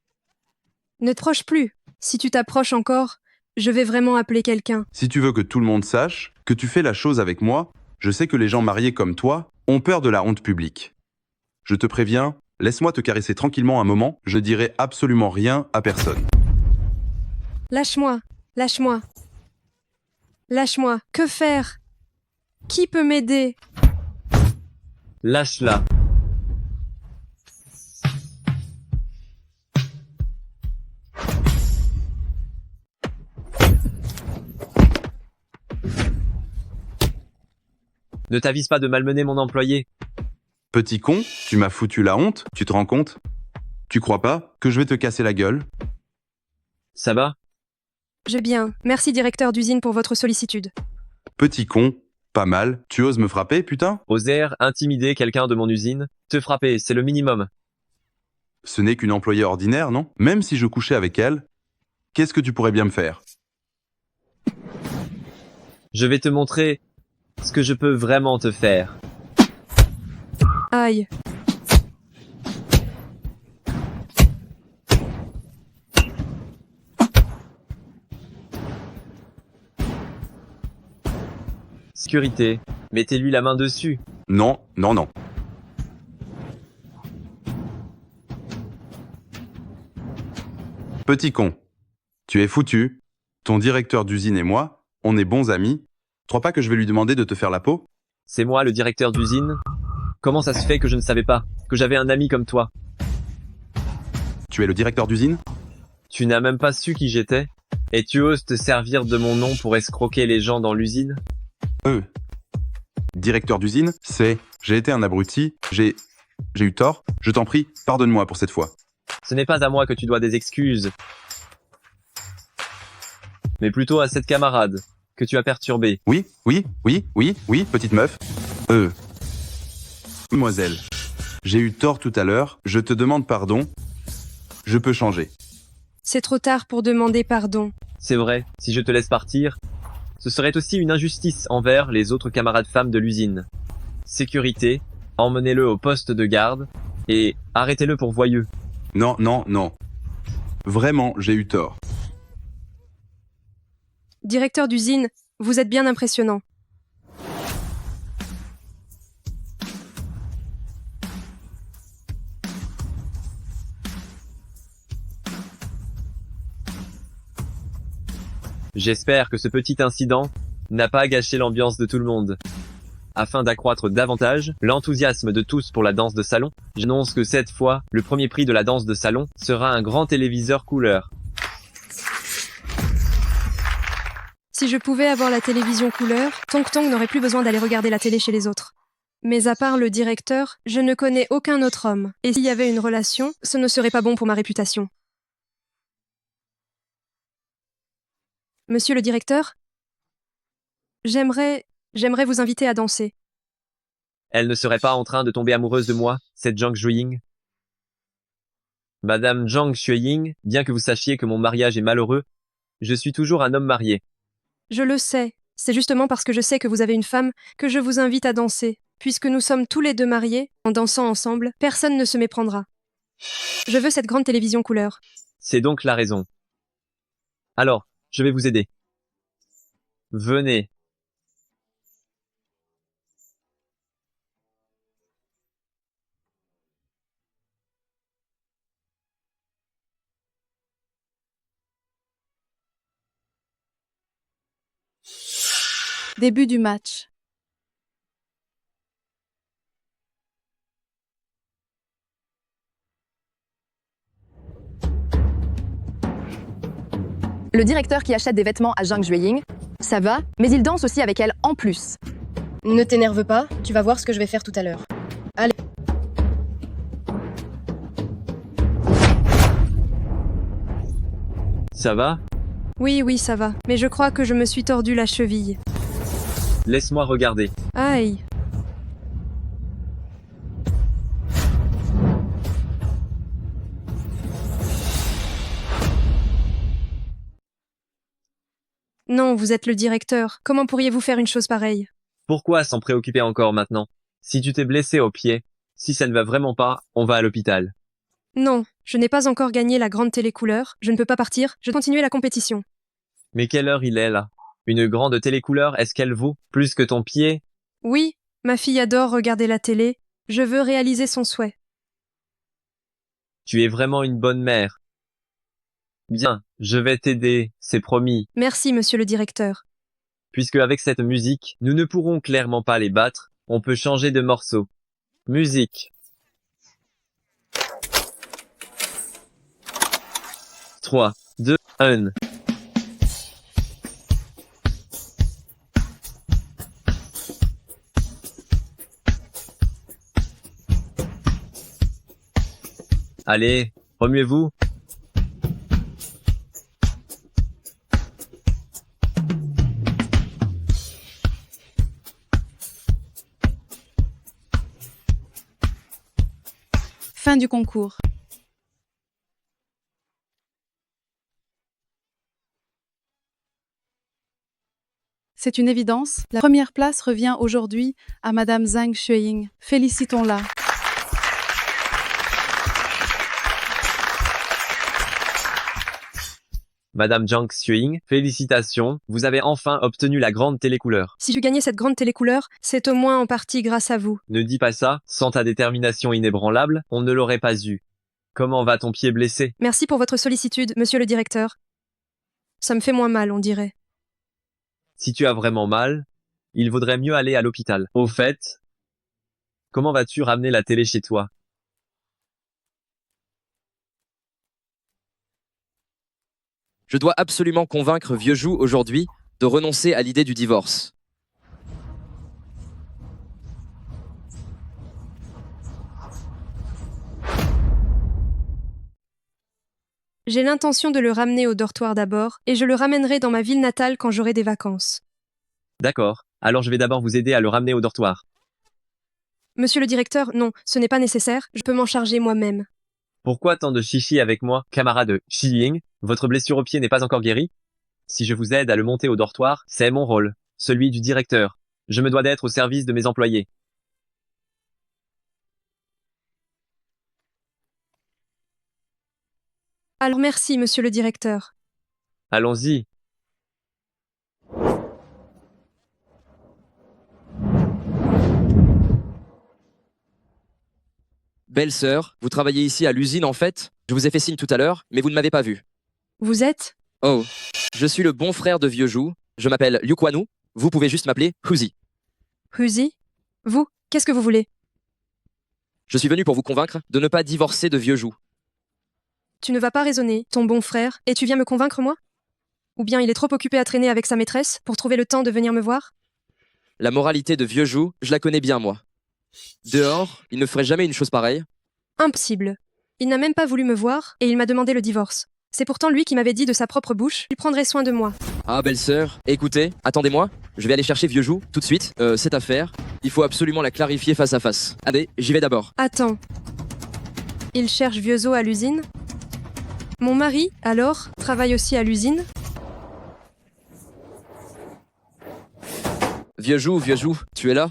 Ne te proche plus. Si tu t'approches encore, je vais vraiment appeler quelqu'un. Si tu veux que tout le monde sache que tu fais la chose avec moi, je sais que les gens mariés comme toi ont peur de la honte publique. Je te préviens, laisse-moi te caresser tranquillement un moment, je dirai absolument rien à personne. Lâche-moi, lâche-moi. Lâche-moi, que faire? Qui peut m'aider? Lâche-la. Ne t'avise pas de malmener mon employé. Petit con, tu m'as foutu la honte, tu te rends compte? Tu crois pas que je vais te casser la gueule? Ça va? Je vais bien. Merci, directeur d'usine, pour votre sollicitude. Petit con, pas mal, tu oses me frapper, putain? Oser intimider quelqu'un de mon usine? Te frapper, c'est le minimum. Ce n'est qu'une employée ordinaire, non? Même si je couchais avec elle, qu'est-ce que tu pourrais bien me faire? Je vais te montrer ce que je peux vraiment te faire. Aïe. Sécurité, mettez-lui la main dessus. Non, non, non. Petit con, tu es foutu. Ton directeur d'usine et moi, on est bons amis. Crois pas que je vais lui demander de te faire la peau? C'est moi le directeur d'usine? Comment ça se fait que je ne savais pas que j'avais un ami comme toi? Tu es le directeur d'usine? Tu n'as même pas su qui j'étais? Et tu oses te servir de mon nom pour escroquer les gens dans l'usine? Directeur d'usine, c'est... J'ai été un abruti, j'ai eu tort, je t'en prie, pardonne-moi pour cette fois. Ce n'est pas à moi que tu dois des excuses, mais plutôt à cette camarade que tu as perturbée. Oui, petite meuf. Mademoiselle, j'ai eu tort tout à l'heure, je te demande pardon, je peux changer. C'est trop tard pour demander pardon. C'est vrai, si je te laisse partir, ce serait aussi une injustice envers les autres camarades femmes de l'usine. Sécurité, emmenez-le au poste de garde et arrêtez-le pour voyeux. Non, non, non. Vraiment, j'ai eu tort. Directeur d'usine, vous êtes bien impressionnant. J'espère que ce petit incident n'a pas gâché l'ambiance de tout le monde. Afin d'accroître davantage l'enthousiasme de tous pour la danse de salon, j'annonce que cette fois, le premier prix de la danse de salon sera un grand téléviseur couleur. Si je pouvais avoir la télévision couleur, Tong Tong n'aurait plus besoin d'aller regarder la télé chez les autres. Mais à part le directeur, je ne connais aucun autre homme. Et s'il y avait une relation, ce ne serait pas bon pour ma réputation. Monsieur le directeur, j'aimerais vous inviter à danser. Elle ne serait pas en train de tomber amoureuse de moi, cette Zhang Shuiying? Madame Zhang Shuiying, bien que vous sachiez que mon mariage est malheureux, je suis toujours un homme marié. Je le sais. C'est justement parce que je sais que vous avez une femme que je vous invite à danser. Puisque nous sommes tous les deux mariés, en dansant ensemble, personne ne se méprendra. Je veux cette grande télévision couleur. C'est donc la raison. Alors, je vais vous aider. Venez. Début du match. Le directeur qui achète des vêtements à Zhang Shuiying, ça va, mais il danse aussi avec elle en plus. Ne t'énerve pas, tu vas voir ce que je vais faire tout à l'heure. Allez. Ça va? Oui, ça va. Mais je crois que je me suis tordu la cheville. Laisse-moi regarder. Aïe. Non, vous êtes le directeur. Comment pourriez-vous faire une chose pareille? Pourquoi s'en préoccuper encore maintenant? Si tu t'es blessé au pied, si ça ne va vraiment pas, on va à l'hôpital. Non, je n'ai pas encore gagné la grande télécouleur. Je ne peux pas partir. Je dois continuer la compétition. Mais quelle heure il est là? Une grande télécouleur, est-ce qu'elle vaut plus que ton pied? Oui, ma fille adore regarder la télé. Je veux réaliser son souhait. Tu es vraiment une bonne mère. Bien, je vais t'aider, c'est promis. Merci, monsieur le directeur. Puisque avec cette musique, nous ne pourrons clairement pas les battre, on peut changer de morceau. Musique. 3, 2, 1. Allez, remuez-vous. Fin du concours. C'est une évidence, la première place revient aujourd'hui à Madame Zhang Xueying. Félicitons-la. Madame Zhang Xueying, félicitations, vous avez enfin obtenu la grande télécouleur. Si je gagnais cette grande télécouleur, c'est au moins en partie grâce à vous. Ne dis pas ça, sans ta détermination inébranlable, on ne l'aurait pas eu. Comment va ton pied blessé? Merci pour votre sollicitude, monsieur le directeur. Ça me fait moins mal, on dirait. Si tu as vraiment mal, il vaudrait mieux aller à l'hôpital. Au fait, comment vas-tu ramener la télé chez toi? Je dois absolument convaincre Vieux Jou aujourd'hui de renoncer à l'idée du divorce. J'ai l'intention de le ramener au dortoir d'abord, et je le ramènerai dans ma ville natale quand j'aurai des vacances. D'accord, alors je vais d'abord vous aider à le ramener au dortoir. Monsieur le directeur, non, ce n'est pas nécessaire, je peux m'en charger moi-même. Pourquoi tant de chichi avec moi, camarade Xiying? Votre blessure au pied n'est pas encore guérie? Si je vous aide à le monter au dortoir, c'est mon rôle, celui du directeur. Je me dois d'être au service de mes employés. Alors merci, monsieur le directeur. Allons-y. Belle-sœur, vous travaillez ici à l'usine en fait? Je vous ai fait signe tout à l'heure, mais vous ne m'avez pas vu. Vous êtes? Oh, je suis le bon frère de Vieux Jou. Je m'appelle Liu Kuanu. Vous pouvez juste m'appeler Huzi. Huzi? Vous? Qu'est-ce que vous voulez? Je suis venu pour vous convaincre de ne pas divorcer de Vieux Jou. Tu ne vas pas raisonner, ton bon frère, et tu viens me convaincre moi? Ou bien il est trop occupé à traîner avec sa maîtresse pour trouver le temps de venir me voir? La moralité de Vieux Jou, je la connais bien moi. Dehors, il ne ferait jamais une chose pareille. Impossible. Il n'a même pas voulu me voir, et il m'a demandé le divorce. C'est pourtant lui qui m'avait dit de sa propre bouche qu'il prendrait soin de moi. Ah, belle-sœur, écoutez, attendez-moi. Je vais aller chercher Vieux Jou, tout de suite. Cette affaire, il faut absolument la clarifier face à face. Allez, j'y vais d'abord. Attends. Il cherche Vieux Zo à l'usine? Mon mari, alors, travaille aussi à l'usine? Vieux Jou, tu es là?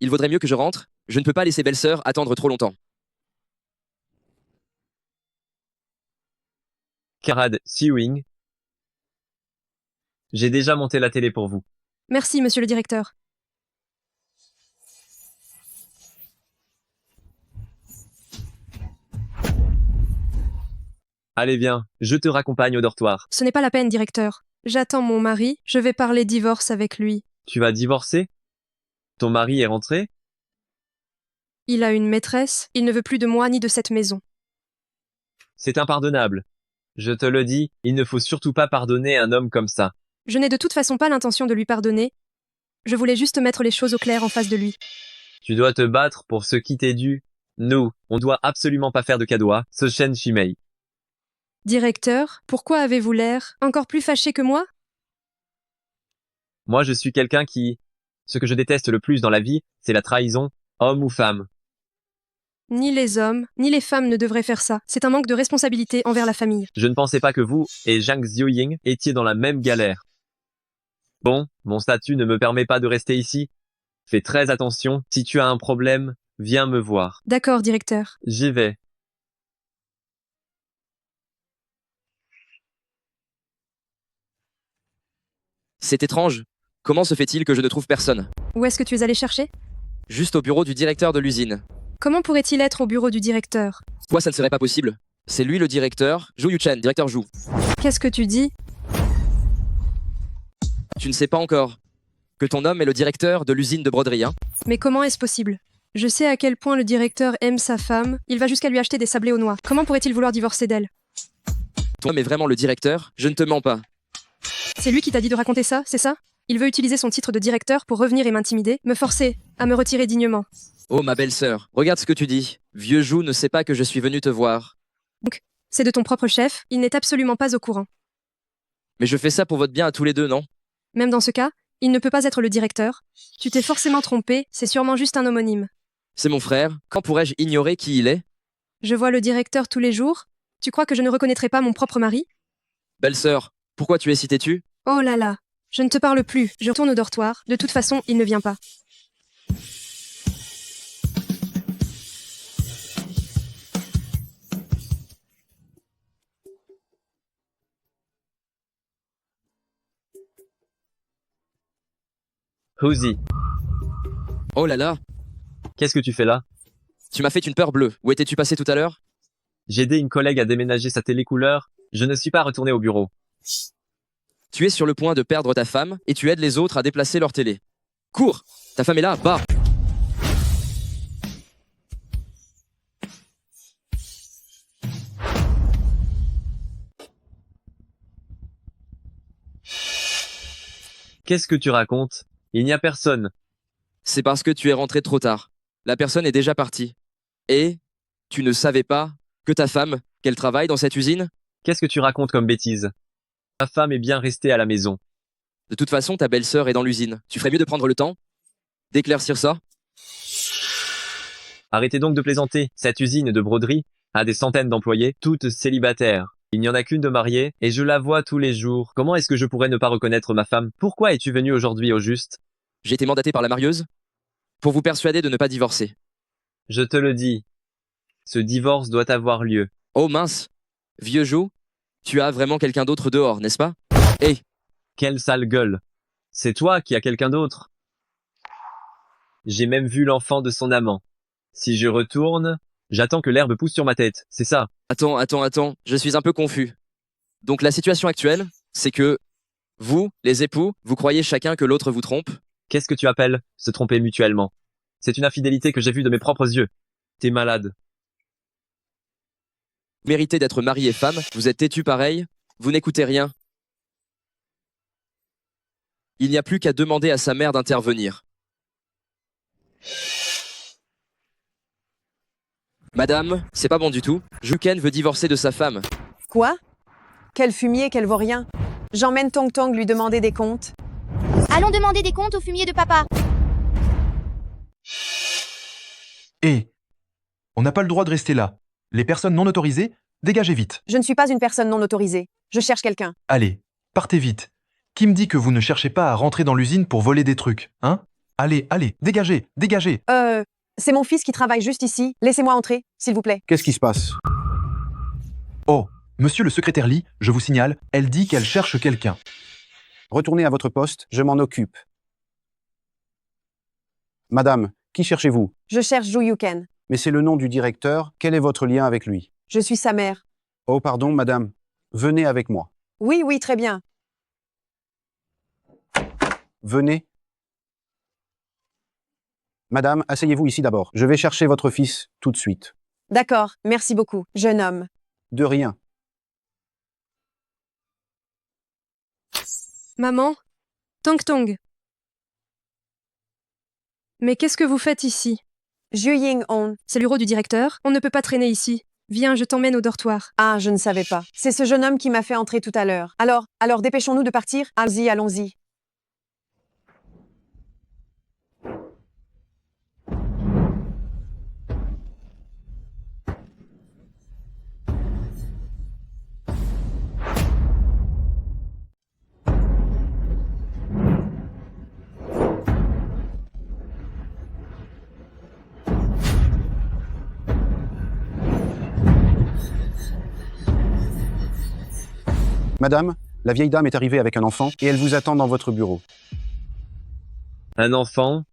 Il vaudrait mieux que je rentre. Je ne peux pas laisser belle-sœur attendre trop longtemps. Camarade Xueying, j'ai déjà monté la télé pour vous. Merci, monsieur le directeur. Allez viens, je te raccompagne au dortoir. Ce n'est pas la peine, directeur. J'attends mon mari, je vais parler divorce avec lui. Tu vas divorcer? Ton mari est rentré? Il a une maîtresse, il ne veut plus de moi ni de cette maison. C'est impardonnable. Je te le dis, il ne faut surtout pas pardonner un homme comme ça. Je n'ai de toute façon pas l'intention de lui pardonner. Je voulais juste mettre les choses au clair en face de lui. Tu dois te battre pour ce qui t'est dû. Nous, on doit absolument pas faire de cadeau à ce Shen Shimei. Directeur, pourquoi avez-vous l'air encore plus fâché que moi? Moi, je suis quelqu'un qui... Ce que je déteste le plus dans la vie, c'est la trahison, homme ou femme. Ni les hommes, ni les femmes ne devraient faire ça. C'est un manque de responsabilité envers la famille. Je ne pensais pas que vous et Zhang Xueying étiez dans la même galère. Bon, mon statut ne me permet pas de rester ici. Fais très attention, si tu as un problème, viens me voir. D'accord, directeur. J'y vais. C'est étrange. Comment se fait-il que je ne trouve personne? Où est-ce que tu es allé chercher? Juste au bureau du directeur de l'usine. Comment pourrait-il être au bureau du directeur? Quoi, ça ne serait pas possible? C'est lui le directeur, Zhu Yuchen, directeur Zhu. Qu'est-ce que tu dis? Tu ne sais pas encore que ton homme est le directeur de l'usine de broderie, hein? Mais comment est-ce possible? Je sais à quel point le directeur aime sa femme, il va jusqu'à lui acheter des sablés aux noix. Comment pourrait-il vouloir divorcer d'elle? Ton homme est vraiment le directeur? Je ne te mens pas. C'est lui qui t'a dit de raconter ça, c'est ça? Il veut utiliser son titre de directeur pour revenir et m'intimider, me forcer à me retirer dignement. Oh ma belle-sœur, regarde ce que tu dis. Vieux Zhu ne sait pas que je suis venu te voir. Donc, c'est de ton propre chef, il n'est absolument pas au courant. Mais je fais ça pour votre bien à tous les deux, non? Même dans ce cas, il ne peut pas être le directeur. Tu t'es forcément trompé, c'est sûrement juste un homonyme. C'est mon frère, quand pourrais-je ignorer qui il est? Je vois le directeur tous les jours. Tu crois que je ne reconnaîtrai pas mon propre mari? Belle-sœur, pourquoi tu es si têtue? Oh là là, je ne te parle plus, je retourne au dortoir, de toute façon, il ne vient pas. Houzi, Oh là là, qu'est-ce que tu fais là? tu m'as fait une peur bleue. Où étais-tu passé tout à l'heure? J'ai aidé une collègue à déménager sa télé couleur. Je ne suis pas retourné au bureau. Tu es sur le point de perdre ta femme et tu aides les autres à déplacer leur télé. Cours! Ta femme est là, bas! Qu'est-ce que tu racontes? Il n'y a personne. C'est parce que tu es rentré trop tard. La personne est déjà partie. Et tu ne savais pas que ta femme, qu'elle travaille dans cette usine? Qu'est-ce que tu racontes comme bêtise? Ma femme est bien restée à la maison. De toute façon, ta belle-sœur est dans l'usine. Tu ferais mieux de prendre le temps d'éclaircir ça? Arrêtez donc de plaisanter. Cette usine de broderie a des centaines d'employés, toutes célibataires. Il n'y en a qu'une de mariée, et je la vois tous les jours. Comment est-ce que je pourrais ne pas reconnaître ma femme? Pourquoi es-tu venu aujourd'hui au juste? J'ai été mandaté par la marieuse pour vous persuader de ne pas divorcer. Je te le dis. Ce divorce doit avoir lieu. Oh mince! Vieux Zhu, tu as vraiment quelqu'un d'autre dehors, n'est-ce pas? Hé! Quelle sale gueule. C'est toi qui as quelqu'un d'autre. J'ai même vu l'enfant de son amant. Si je retourne, j'attends que l'herbe pousse sur ma tête, c'est ça. Attends, je suis un peu confus. Donc la situation actuelle, c'est que vous, les époux, vous croyez chacun que l'autre vous trompe? Qu'est-ce que tu appelles se tromper mutuellement? C'est une infidélité que j'ai vue de mes propres yeux. T'es malade. Vous méritez d'être mari et femme, vous êtes têtu pareil, vous n'écoutez rien. Il n'y a plus qu'à demander à sa mère d'intervenir. Madame, c'est pas bon du tout. Juken veut divorcer de sa femme. Quoi? Quel fumier, quel vaurien. J'emmène Tong Tong lui demander des comptes. Allons demander des comptes au fumier de papa. Hé, on n'a pas le droit de rester là. Les personnes non autorisées, dégagez vite. Je ne suis pas une personne non autorisée. Je cherche quelqu'un. Allez, partez vite. Qui me dit que vous ne cherchez pas à rentrer dans l'usine pour voler des trucs, hein? Allez, dégagez. C'est mon fils qui travaille juste ici. Laissez-moi entrer, s'il vous plaît. Qu'est-ce qui se passe? Oh, monsieur le secrétaire Lee, je vous signale, elle dit qu'elle cherche quelqu'un. Retournez à votre poste, je m'en occupe. Madame, qui cherchez-vous? Je cherche Zhu Yuken. Mais c'est le nom du directeur. Quel est votre lien avec lui? Je suis sa mère. Oh, pardon, madame. Venez avec moi. Oui, très bien. Venez. Madame, asseyez-vous ici d'abord. Je vais chercher votre fils tout de suite. D'accord, merci beaucoup, jeune homme. De rien. Maman? Tong Tong. Mais qu'est-ce que vous faites ici? Zhu Ying-on. C'est le bureau du directeur, on ne peut pas traîner ici. Viens, je t'emmène au dortoir. Ah, je ne savais pas. C'est ce jeune homme qui m'a fait entrer tout à l'heure. Alors, dépêchons-nous de partir. Allons-y. Madame, la vieille dame est arrivée avec un enfant et elle vous attend dans votre bureau. Un enfant?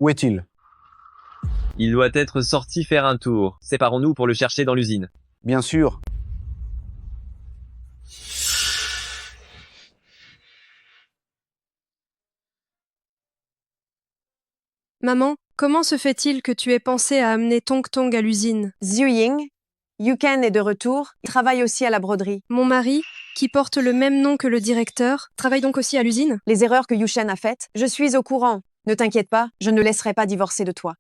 Où est-il? Il doit être sorti faire un tour. Séparons-nous pour le chercher dans l'usine. Bien sûr. Maman, comment se fait-il que tu aies pensé à amener Tong Tong à l'usine? Zhu-Ying, Yuken est de retour. Il travaille aussi à la broderie. Mon mari, qui porte le même nom que le directeur, travaille donc aussi à l'usine? Les erreurs que Yushen a faites, je suis au courant. Ne t'inquiète pas, je ne le laisserai pas divorcer de toi.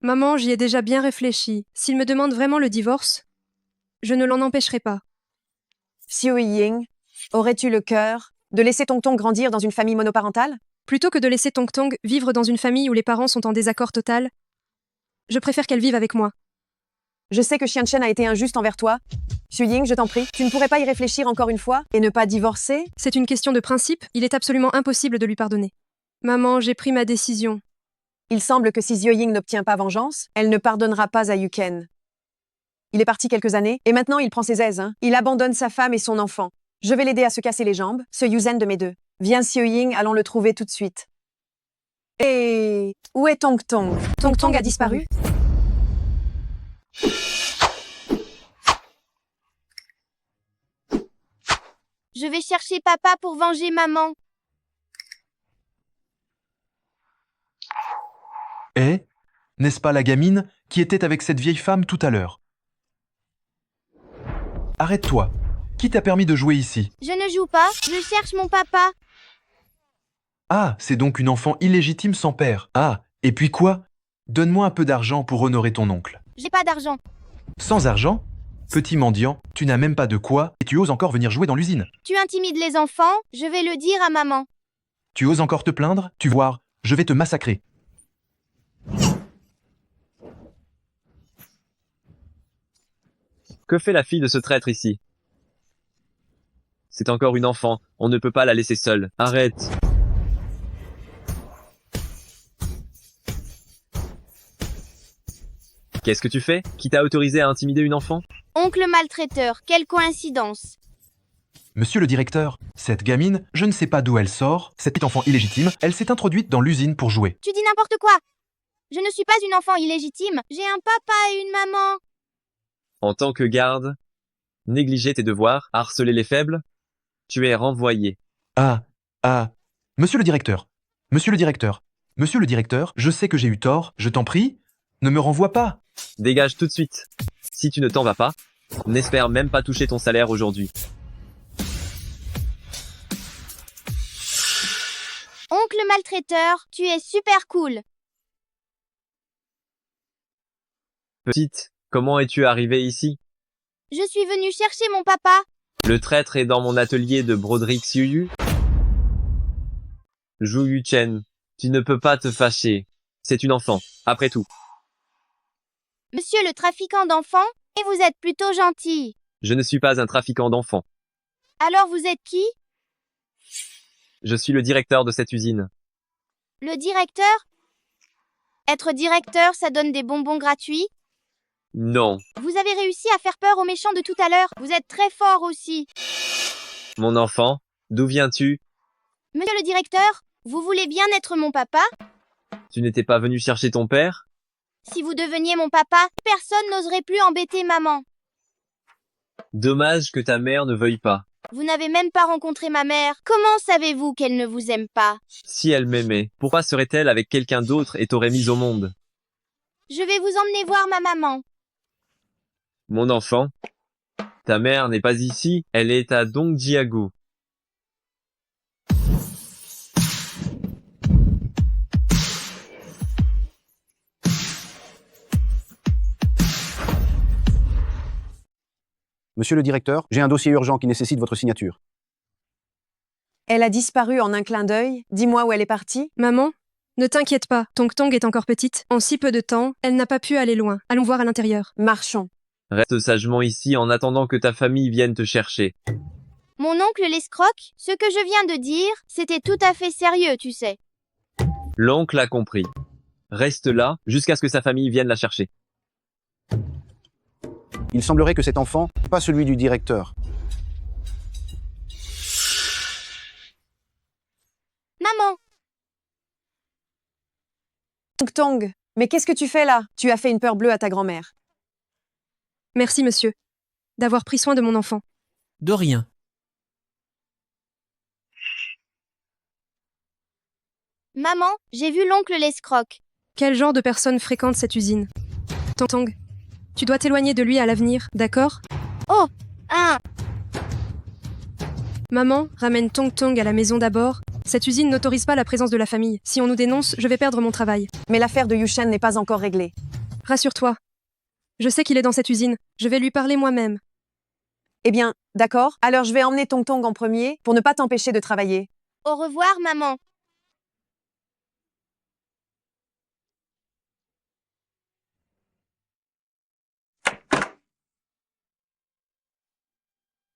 Maman, j'y ai déjà bien réfléchi. S'il me demande vraiment le divorce, je ne l'en empêcherai pas. Zhu-Ying, aurais-tu le cœur de laisser Tong Tong grandir dans une famille monoparentale? Plutôt que de laisser Tong Tong vivre dans une famille où les parents sont en désaccord total, je préfère qu'elle vive avec moi. Je sais que Xianchen a été injuste envers toi. Zhu-Ying, je t'en prie, tu ne pourrais pas y réfléchir encore une fois et ne pas divorcer? C'est une question de principe, il est absolument impossible de lui pardonner. Maman, j'ai pris ma décision. Il semble que si Zhu-Ying n'obtient pas vengeance, elle ne pardonnera pas à Yuken. Il est parti quelques années, et maintenant il prend ses aises. Il abandonne sa femme et son enfant. Je vais l'aider à se casser les jambes, ce Yuzen de mes deux. Viens Zhu-Ying, allons le trouver tout de suite. Et où est Tong Tong? Tong Tong a disparu? Je vais chercher papa pour venger maman. Eh, n'est-ce pas la gamine qui était avec cette vieille femme tout à l'heure? Arrête-toi. Qui t'a permis de jouer ici? Je ne joue pas, je cherche mon papa. Ah, c'est donc une enfant illégitime sans père. Ah, et puis quoi? Donne-moi un peu d'argent pour honorer ton oncle. J'ai pas d'argent. Sans argent? Petit mendiant, tu n'as même pas de quoi et tu oses encore venir jouer dans l'usine. Tu intimides les enfants, je vais le dire à maman. Tu oses encore te plaindre? Tu vois, je vais te massacrer. Que fait la fille de ce traître ici? C'est encore une enfant, on ne peut pas la laisser seule. Arrête. Qu'est-ce que tu fais? Qui t'a autorisé à intimider une enfant? Oncle maltraiteur, quelle coïncidence. Monsieur le directeur, cette gamine, je ne sais pas d'où elle sort, cette enfant illégitime, elle s'est introduite dans l'usine pour jouer. Tu dis n'importe quoi. Je ne suis pas une enfant illégitime, j'ai un papa et une maman. En tant que garde, négliger tes devoirs, harceler les faibles, tu es renvoyé. Monsieur le directeur, monsieur le directeur, monsieur le directeur, je sais que j'ai eu tort, je t'en prie, ne me renvoie pas. Dégage tout de suite. Si tu ne t'en vas pas, n'espère même pas toucher ton salaire aujourd'hui. Oncle maltraiteur, tu es super cool. Petite, comment es-tu arrivée ici? Je suis venue chercher mon papa. Le traître est dans mon atelier de broderie Xiuyu. Zhu Yuchen, tu ne peux pas te fâcher. C'est une enfant, après tout. Monsieur le trafiquant d'enfants, et vous êtes plutôt gentil. Je ne suis pas un trafiquant d'enfants. Alors vous êtes qui? Je suis le directeur de cette usine. Le directeur? Être directeur, ça donne des bonbons gratuits? Non. Vous avez réussi à faire peur aux méchants de tout à l'heure. Vous êtes très fort aussi. Mon enfant, d'où viens-tu? Monsieur le directeur, vous voulez bien être mon papa? Tu n'étais pas venu chercher ton père? Si vous deveniez mon papa, personne n'oserait plus embêter maman. Dommage que ta mère ne veuille pas. Vous n'avez même pas rencontré ma mère. Comment savez-vous qu'elle ne vous aime pas? Si elle m'aimait, pourquoi serait-elle avec quelqu'un d'autre et t'aurait mise au monde? Je vais vous emmener voir ma maman. Mon enfant, ta mère n'est pas ici, elle est à Dongjiagu. Monsieur le directeur, j'ai un dossier urgent qui nécessite votre signature. Elle a disparu en un clin d'œil. Dis-moi où elle est partie. Maman, ne t'inquiète pas, Tong Tong est encore petite. En si peu de temps, elle n'a pas pu aller loin. Allons voir à l'intérieur. Marchons. Reste sagement ici en attendant que ta famille vienne te chercher. Mon oncle l'escroque, ce que je viens de dire, c'était tout à fait sérieux, tu sais. L'oncle a compris. Reste là jusqu'à ce que sa famille vienne la chercher. Il semblerait que cet enfant, pas celui du directeur. Maman, Tong Tong, mais qu'est-ce que tu fais là? Tu as fait une peur bleue à ta grand-mère. Merci, monsieur, d'avoir pris soin de mon enfant. De rien. maman, j'ai vu l'oncle l'escroque. Quel genre de personne fréquente cette usine? Tong Tong, tu dois t'éloigner de lui à l'avenir, d'accord? Oh, ah, Maman, ramène Tong Tong à la maison d'abord. Cette usine n'autorise pas la présence de la famille. Si on nous dénonce, je vais perdre mon travail. Mais l'affaire de Yushan n'est pas encore réglée. Rassure-toi. Je sais qu'il est dans cette usine. Je vais lui parler moi-même. Eh bien, d'accord, alors je vais emmener Tong Tong en premier pour ne pas t'empêcher de travailler. au revoir, maman.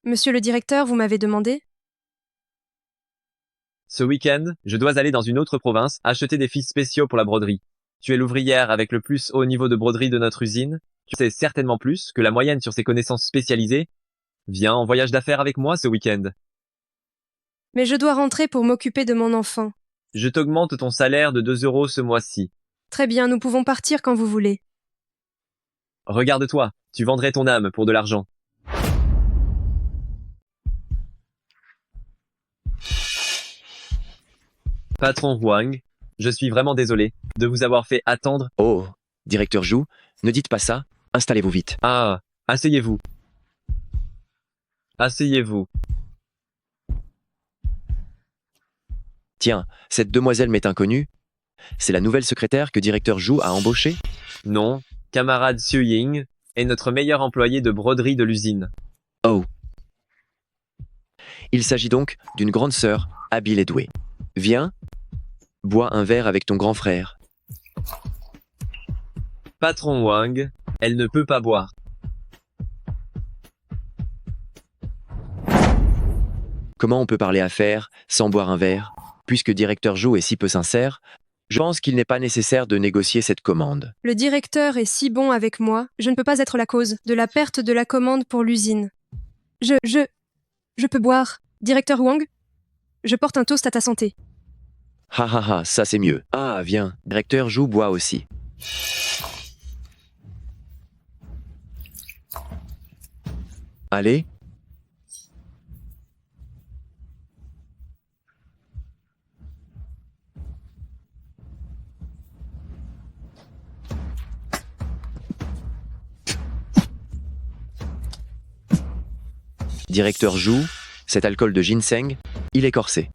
Monsieur le directeur, vous m'avez demandé? Ce week-end, je dois aller dans une autre province acheter des fils spéciaux pour la broderie. Tu es l'ouvrière avec le plus haut niveau de broderie de notre usine. Tu sais certainement plus que la moyenne sur ses connaissances spécialisées. Viens en voyage d'affaires avec moi ce week-end. Mais je dois rentrer pour m'occuper de mon enfant. Je t'augmente ton salaire de 2 € ce mois-ci. Très bien, nous pouvons partir quand vous voulez. Regarde-toi, tu vendrais ton âme pour de l'argent. Patron Huang, je suis vraiment désolé de vous avoir fait attendre. Oh, directeur Zhu, ne dites pas ça, installez-vous vite. Ah, asseyez-vous. Asseyez-vous. Tiens, cette demoiselle m'est inconnue. C'est la nouvelle secrétaire que directeur Zhu a embauchée? Non, camarade Xu Ying est notre meilleur employé de broderie de l'usine. Oh. Il s'agit donc d'une grande sœur, habile et douée. Viens, bois un verre avec ton grand frère. Patron Wang, elle ne peut pas boire. Comment on peut parler affaires sans boire un verre? Puisque directeur Zhu est si peu sincère, je pense qu'il n'est pas nécessaire de négocier cette commande. Le directeur est si bon avec moi, je ne peux pas être la cause de la perte de la commande pour l'usine. Je peux boire. Directeur Wang, je porte un toast à ta santé. Ha ha ha, ça c'est mieux. Ah, viens, directeur Zhu boit aussi. Allez. Directeur Zhu, cet alcool de ginseng, il est corsé.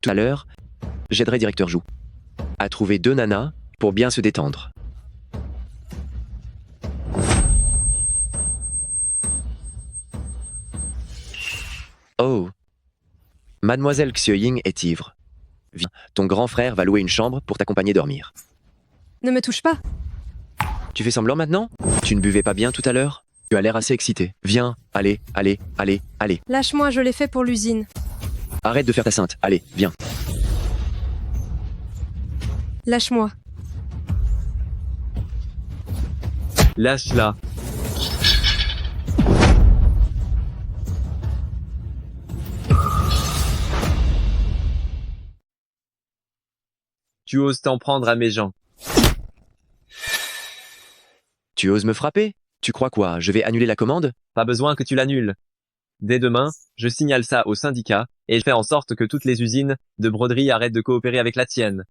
Tout à l'heure, j'aiderai directeur Zhu à trouver 2 nanas pour bien se détendre. Oh. Mademoiselle Xiuying est ivre. Viens, ton grand frère va louer une chambre pour t'accompagner dormir. Ne me touche pas. Tu fais semblant maintenant? Tu ne buvais pas bien tout à l'heure? Tu as l'air assez excité. Viens, allez. Lâche-moi, je l'ai fait pour l'usine. Arrête de faire ta sainte. Allez, viens. Lâche-moi. Lâche-la. Tu oses t'en prendre à mes gens. Tu oses me frapper? Tu crois quoi? Je vais annuler la commande? Pas besoin que tu l'annules. Dès demain, je signale ça au syndicat et je fais en sorte que toutes les usines de broderie arrêtent de coopérer avec la tienne.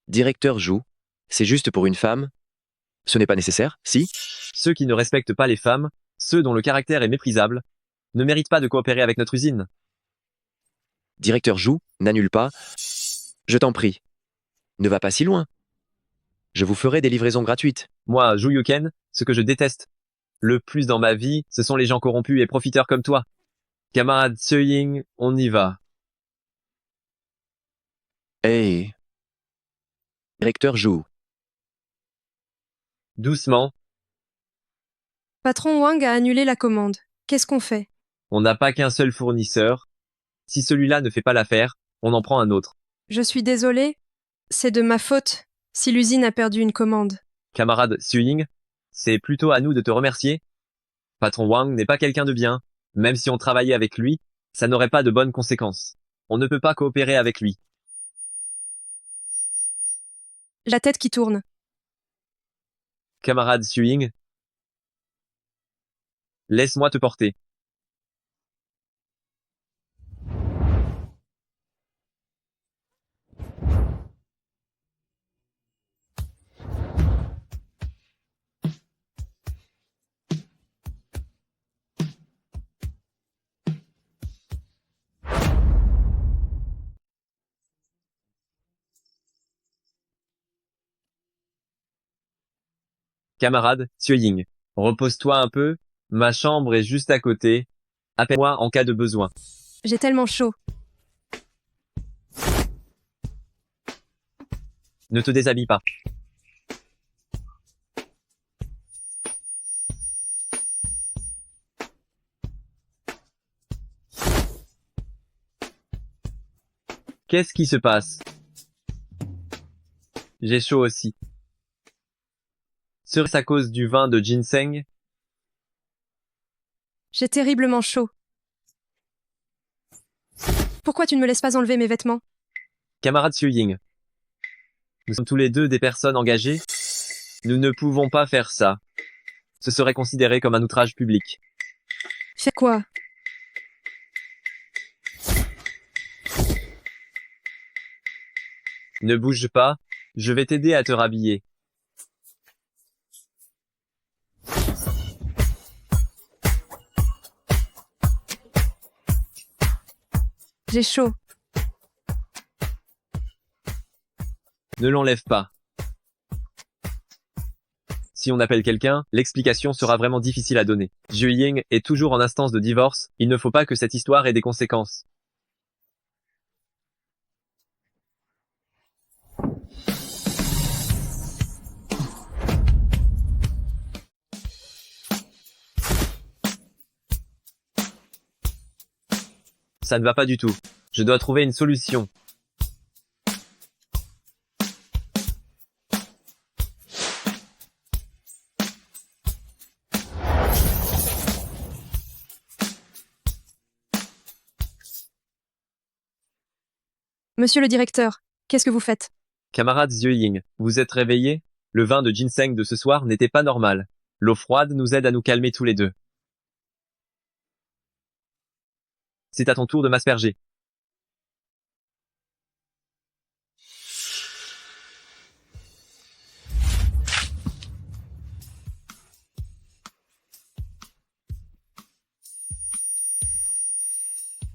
Directeur Zhu, c'est juste pour une femme? Ce n'est pas nécessaire, si? Ceux qui ne respectent pas les femmes, ceux dont le caractère est méprisable, ne méritent pas de coopérer avec notre usine. Directeur Zhu, n'annule pas. Je t'en prie. Ne va pas si loin. Je vous ferai des livraisons gratuites. Moi, Zhu Yuken, ce que je déteste le plus dans ma vie, ce sont les gens corrompus et profiteurs comme toi. Camarade Xiuying, on y va. Hey. Directeur Zhu. Doucement. Patron Wang a annulé la commande. Qu'est-ce qu'on fait? On n'a pas qu'un seul fournisseur. Si celui-là ne fait pas l'affaire, on en prend un autre. Je suis désolée, c'est de ma faute si l'usine a perdu une commande. Camarade Suing, c'est plutôt à nous de te remercier. Patron Wang n'est pas quelqu'un de bien. Même si on travaillait avec lui, ça n'aurait pas de bonnes conséquences. On ne peut pas coopérer avec lui. La tête qui tourne. Camarade Suing, laisse-moi te porter. Camarade Suing, repose-toi un peu. Ma chambre est juste à côté. Appelle-moi en cas de besoin. J'ai tellement chaud. Ne te déshabille pas. Qu'est-ce qui se passe? J'ai chaud aussi. Serait-ce à cause du vin de ginseng? J'ai terriblement chaud. Pourquoi tu ne me laisses pas enlever mes vêtements? Camarade Suing, nous sommes tous les deux des personnes engagées. Nous ne pouvons pas faire ça. Ce serait considéré comme un outrage public. Fais quoi? Ne bouge pas, je vais t'aider à te rhabiller. J'ai chaud. Ne l'enlève pas. Si on appelle quelqu'un, l'explication sera vraiment difficile à donner. Zhu Ying est toujours en instance de divorce, il ne faut pas que cette histoire ait des conséquences. Ça ne va pas du tout. Je dois trouver une solution. Monsieur le directeur, qu'est-ce que vous faites? Camarade Zhu Ying, vous êtes réveillé? Le vin de ginseng de ce soir n'était pas normal. L'eau froide nous aide à nous calmer tous les deux. C'est à ton tour de m'asperger.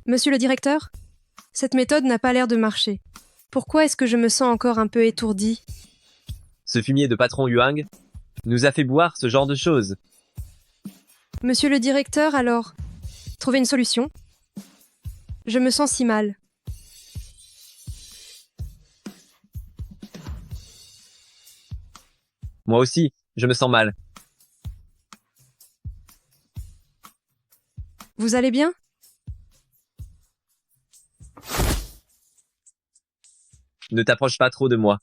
Monsieur le directeur, cette méthode n'a pas l'air de marcher. Pourquoi est-ce que je me sens encore un peu étourdi? Ce fumier de patron Yuang nous a fait boire ce genre de choses. Monsieur le directeur, alors, trouvez une solution? Je me sens si mal. Moi aussi, je me sens mal. Vous allez bien? Ne t'approche pas trop de moi.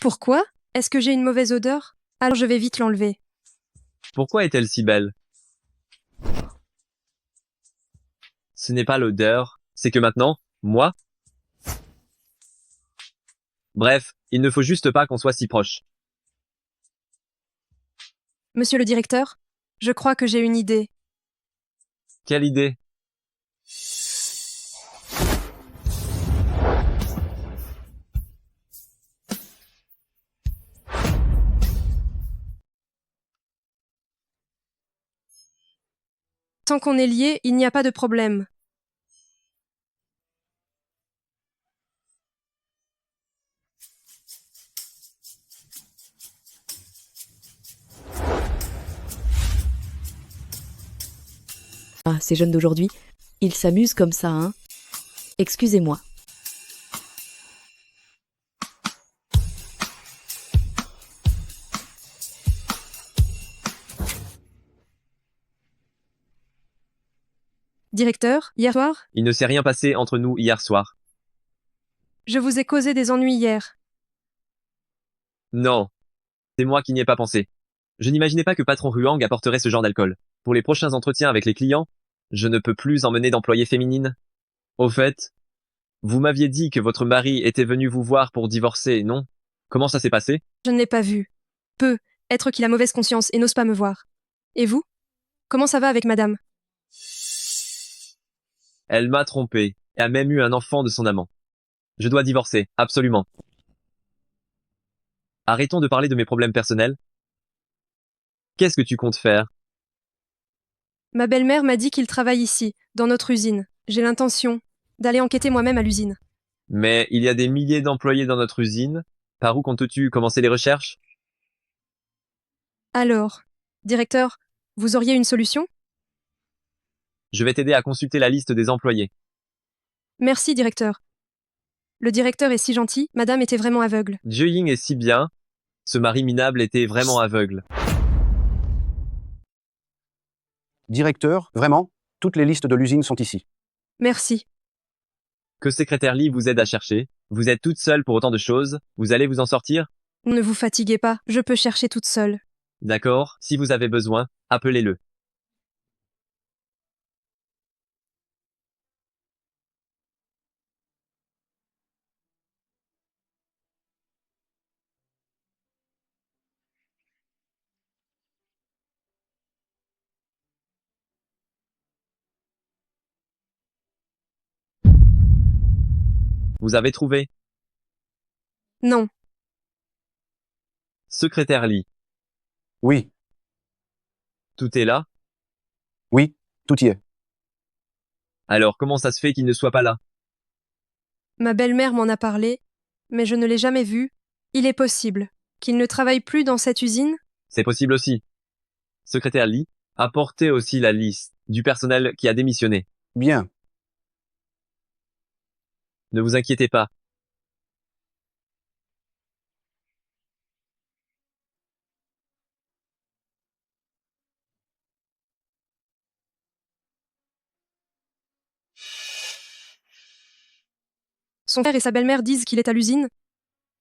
Pourquoi? Est-ce que j'ai une mauvaise odeur? Alors je vais vite l'enlever. Pourquoi est-elle si belle? Ce n'est pas l'odeur, c'est que maintenant, moi... Bref, il ne faut juste pas qu'on soit si proche. Monsieur le directeur, je crois que j'ai une idée. Quelle idée? Tant qu'on est liés, il n'y a pas de problème. Ah, ces jeunes d'aujourd'hui, ils s'amusent comme ça, hein? Excusez-moi. Directeur, hier soir, Il ne s'est rien passé entre nous hier soir. je vous ai causé des ennuis hier. Non. C'est moi qui n'y ai pas pensé. Je n'imaginais pas que patron Ruang apporterait ce genre d'alcool. Pour les prochains entretiens avec les clients, je ne peux plus emmener d'employés féminines. Au fait, vous m'aviez dit que votre mari était venu vous voir pour divorcer, non? Comment ça s'est passé? Je ne l'ai pas vu. Être qu'il a mauvaise conscience et n'ose pas me voir. Et vous? Comment ça va avec madame? Elle m'a trompé et a même eu un enfant de son amant. Je dois divorcer, absolument. Arrêtons de parler de mes problèmes personnels. Qu'est-ce que tu comptes faire? Ma belle-mère m'a dit qu'il travaille ici, dans notre usine. J'ai l'intention d'aller enquêter moi-même à l'usine. Mais il y a des milliers d'employés dans notre usine. Par où comptes-tu commencer les recherches? Alors, directeur, vous auriez une solution? Je vais t'aider à consulter la liste des employés. Merci, directeur. Le directeur est si gentil, madame était vraiment aveugle. Jiuying est si bien. Ce mari minable était vraiment aveugle. Directeur, vraiment, toutes les listes de l'usine sont ici. Merci. Que secrétaire Lee vous aide à chercher. Vous êtes toute seule pour autant de choses. Vous allez vous en sortir? Ne vous fatiguez pas, je peux chercher toute seule. D'accord, si vous avez besoin, appelez-le. Vous avez trouvé? Non. Secrétaire Lee. Oui, Tout est là? oui, tout y est. Alors comment ça se fait qu'il ne soit pas là? Ma belle-mère m'en a parlé, mais je ne l'ai jamais vu. Il est possible qu'il ne travaille plus dans cette usine? C'est possible aussi. Secrétaire Lee, apportez aussi la liste du personnel qui a démissionné. Bien. Ne vous inquiétez pas. Son frère et sa belle-mère disent qu'il est à l'usine?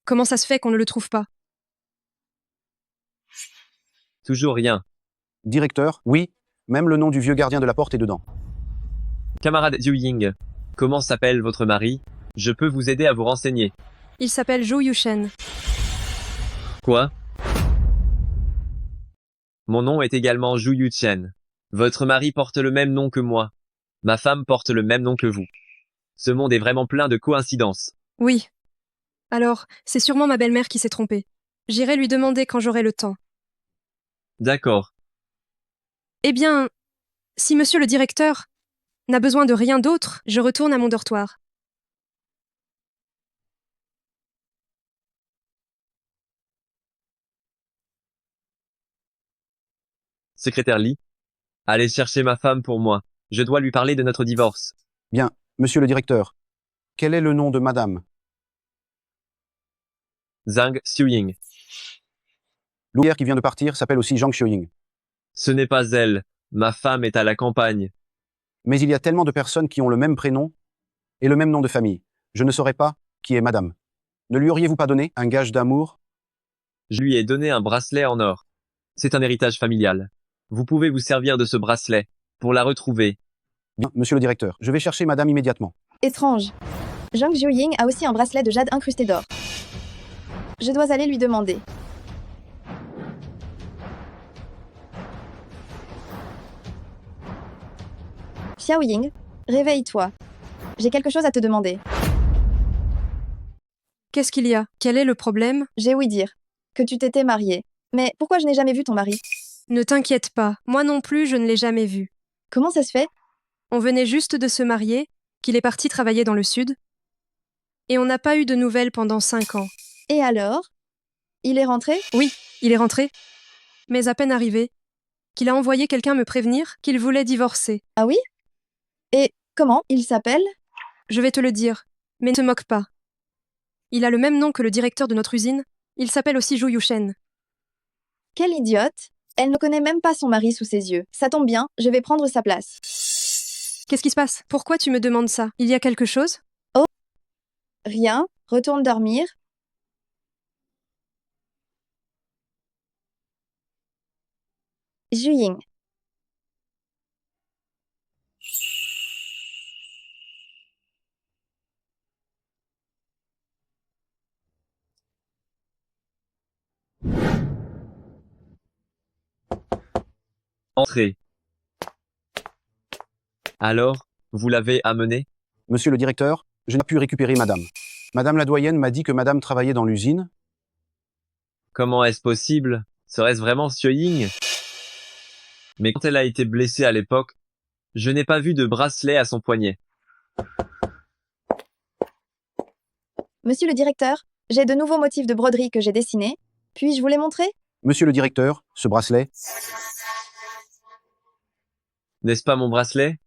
Comment ça se fait qu'on ne le trouve pas? Toujours rien. Directeur, oui, même le nom du vieux gardien de la porte est dedans. Camarade Jiuying, comment s'appelle votre mari? Je peux vous aider à vous renseigner. Il s'appelle Zhou Yushen. Quoi? Mon nom est également Zhu Yuchen. Votre mari porte le même nom que moi. Ma femme porte le même nom que vous. Ce monde est vraiment plein de coïncidences. Oui. Alors, c'est sûrement ma belle-mère qui s'est trompée. J'irai lui demander quand j'aurai le temps. D'accord. Eh bien, si monsieur le directeur n'a besoin de rien d'autre, je retourne à mon dortoir. Secrétaire Lee, allez chercher ma femme pour moi. Je dois lui parler de notre divorce. Bien, monsieur le directeur. Quel est le nom de madame? Zhang Xiuying. L'ouvrière qui vient de partir s'appelle aussi Zhang Xiuying. Ce n'est pas elle. Ma femme est à la campagne. Mais il y a tellement de personnes qui ont le même prénom et le même nom de famille. Je ne saurais pas qui est madame. Ne lui auriez-vous pas donné un gage d'amour? Je lui ai donné un bracelet en or. C'est un héritage familial. Vous pouvez vous servir de ce bracelet pour la retrouver. Bien, monsieur le directeur, je vais chercher madame immédiatement. Étrange. Zhang Jiuying a aussi un bracelet de jade incrusté d'or. Je dois aller lui demander. Xiao Ying, réveille-toi. J'ai quelque chose à te demander. Qu'est-ce qu'il y a? Quel est le problème? J'ai ouï dire que tu t'étais mariée. Mais pourquoi je n'ai jamais vu ton mari? Ne t'inquiète pas, moi non plus je ne l'ai jamais vu. Comment ça se fait? On venait juste de se marier, qu'il est parti travailler dans le sud, et on n'a pas eu de nouvelles pendant 5 ans. Et alors? Il est rentré? Oui, il est rentré. Mais à peine arrivé, qu'il a envoyé quelqu'un me prévenir qu'il voulait divorcer. Ah oui? Et comment il s'appelle? Je vais te le dire, mais ne te moque pas. Il a le même nom que le directeur de notre usine. Il s'appelle aussi Zhou Yushen. Quelle idiote! Elle ne connaît même pas son mari sous ses yeux. Ça tombe bien, je vais prendre sa place. Qu'est-ce qui se passe? Pourquoi tu me demandes ça? Il y a quelque chose? Oh, rien. Retourne dormir. Juying. Entrez. Alors, vous l'avez amené? Monsieur le directeur, je n'ai pu récupérer madame. Madame la doyenne m'a dit que madame travaillait dans l'usine. Comment est-ce possible? Serait-ce vraiment Sioying? Mais quand elle a été blessée à l'époque, je n'ai pas vu de bracelet à son poignet. Monsieur le directeur, j'ai de nouveaux motifs de broderie que j'ai dessinés. Puis-je vous les montrer? Monsieur le directeur, ce bracelet. N'est-ce pas mon bracelet?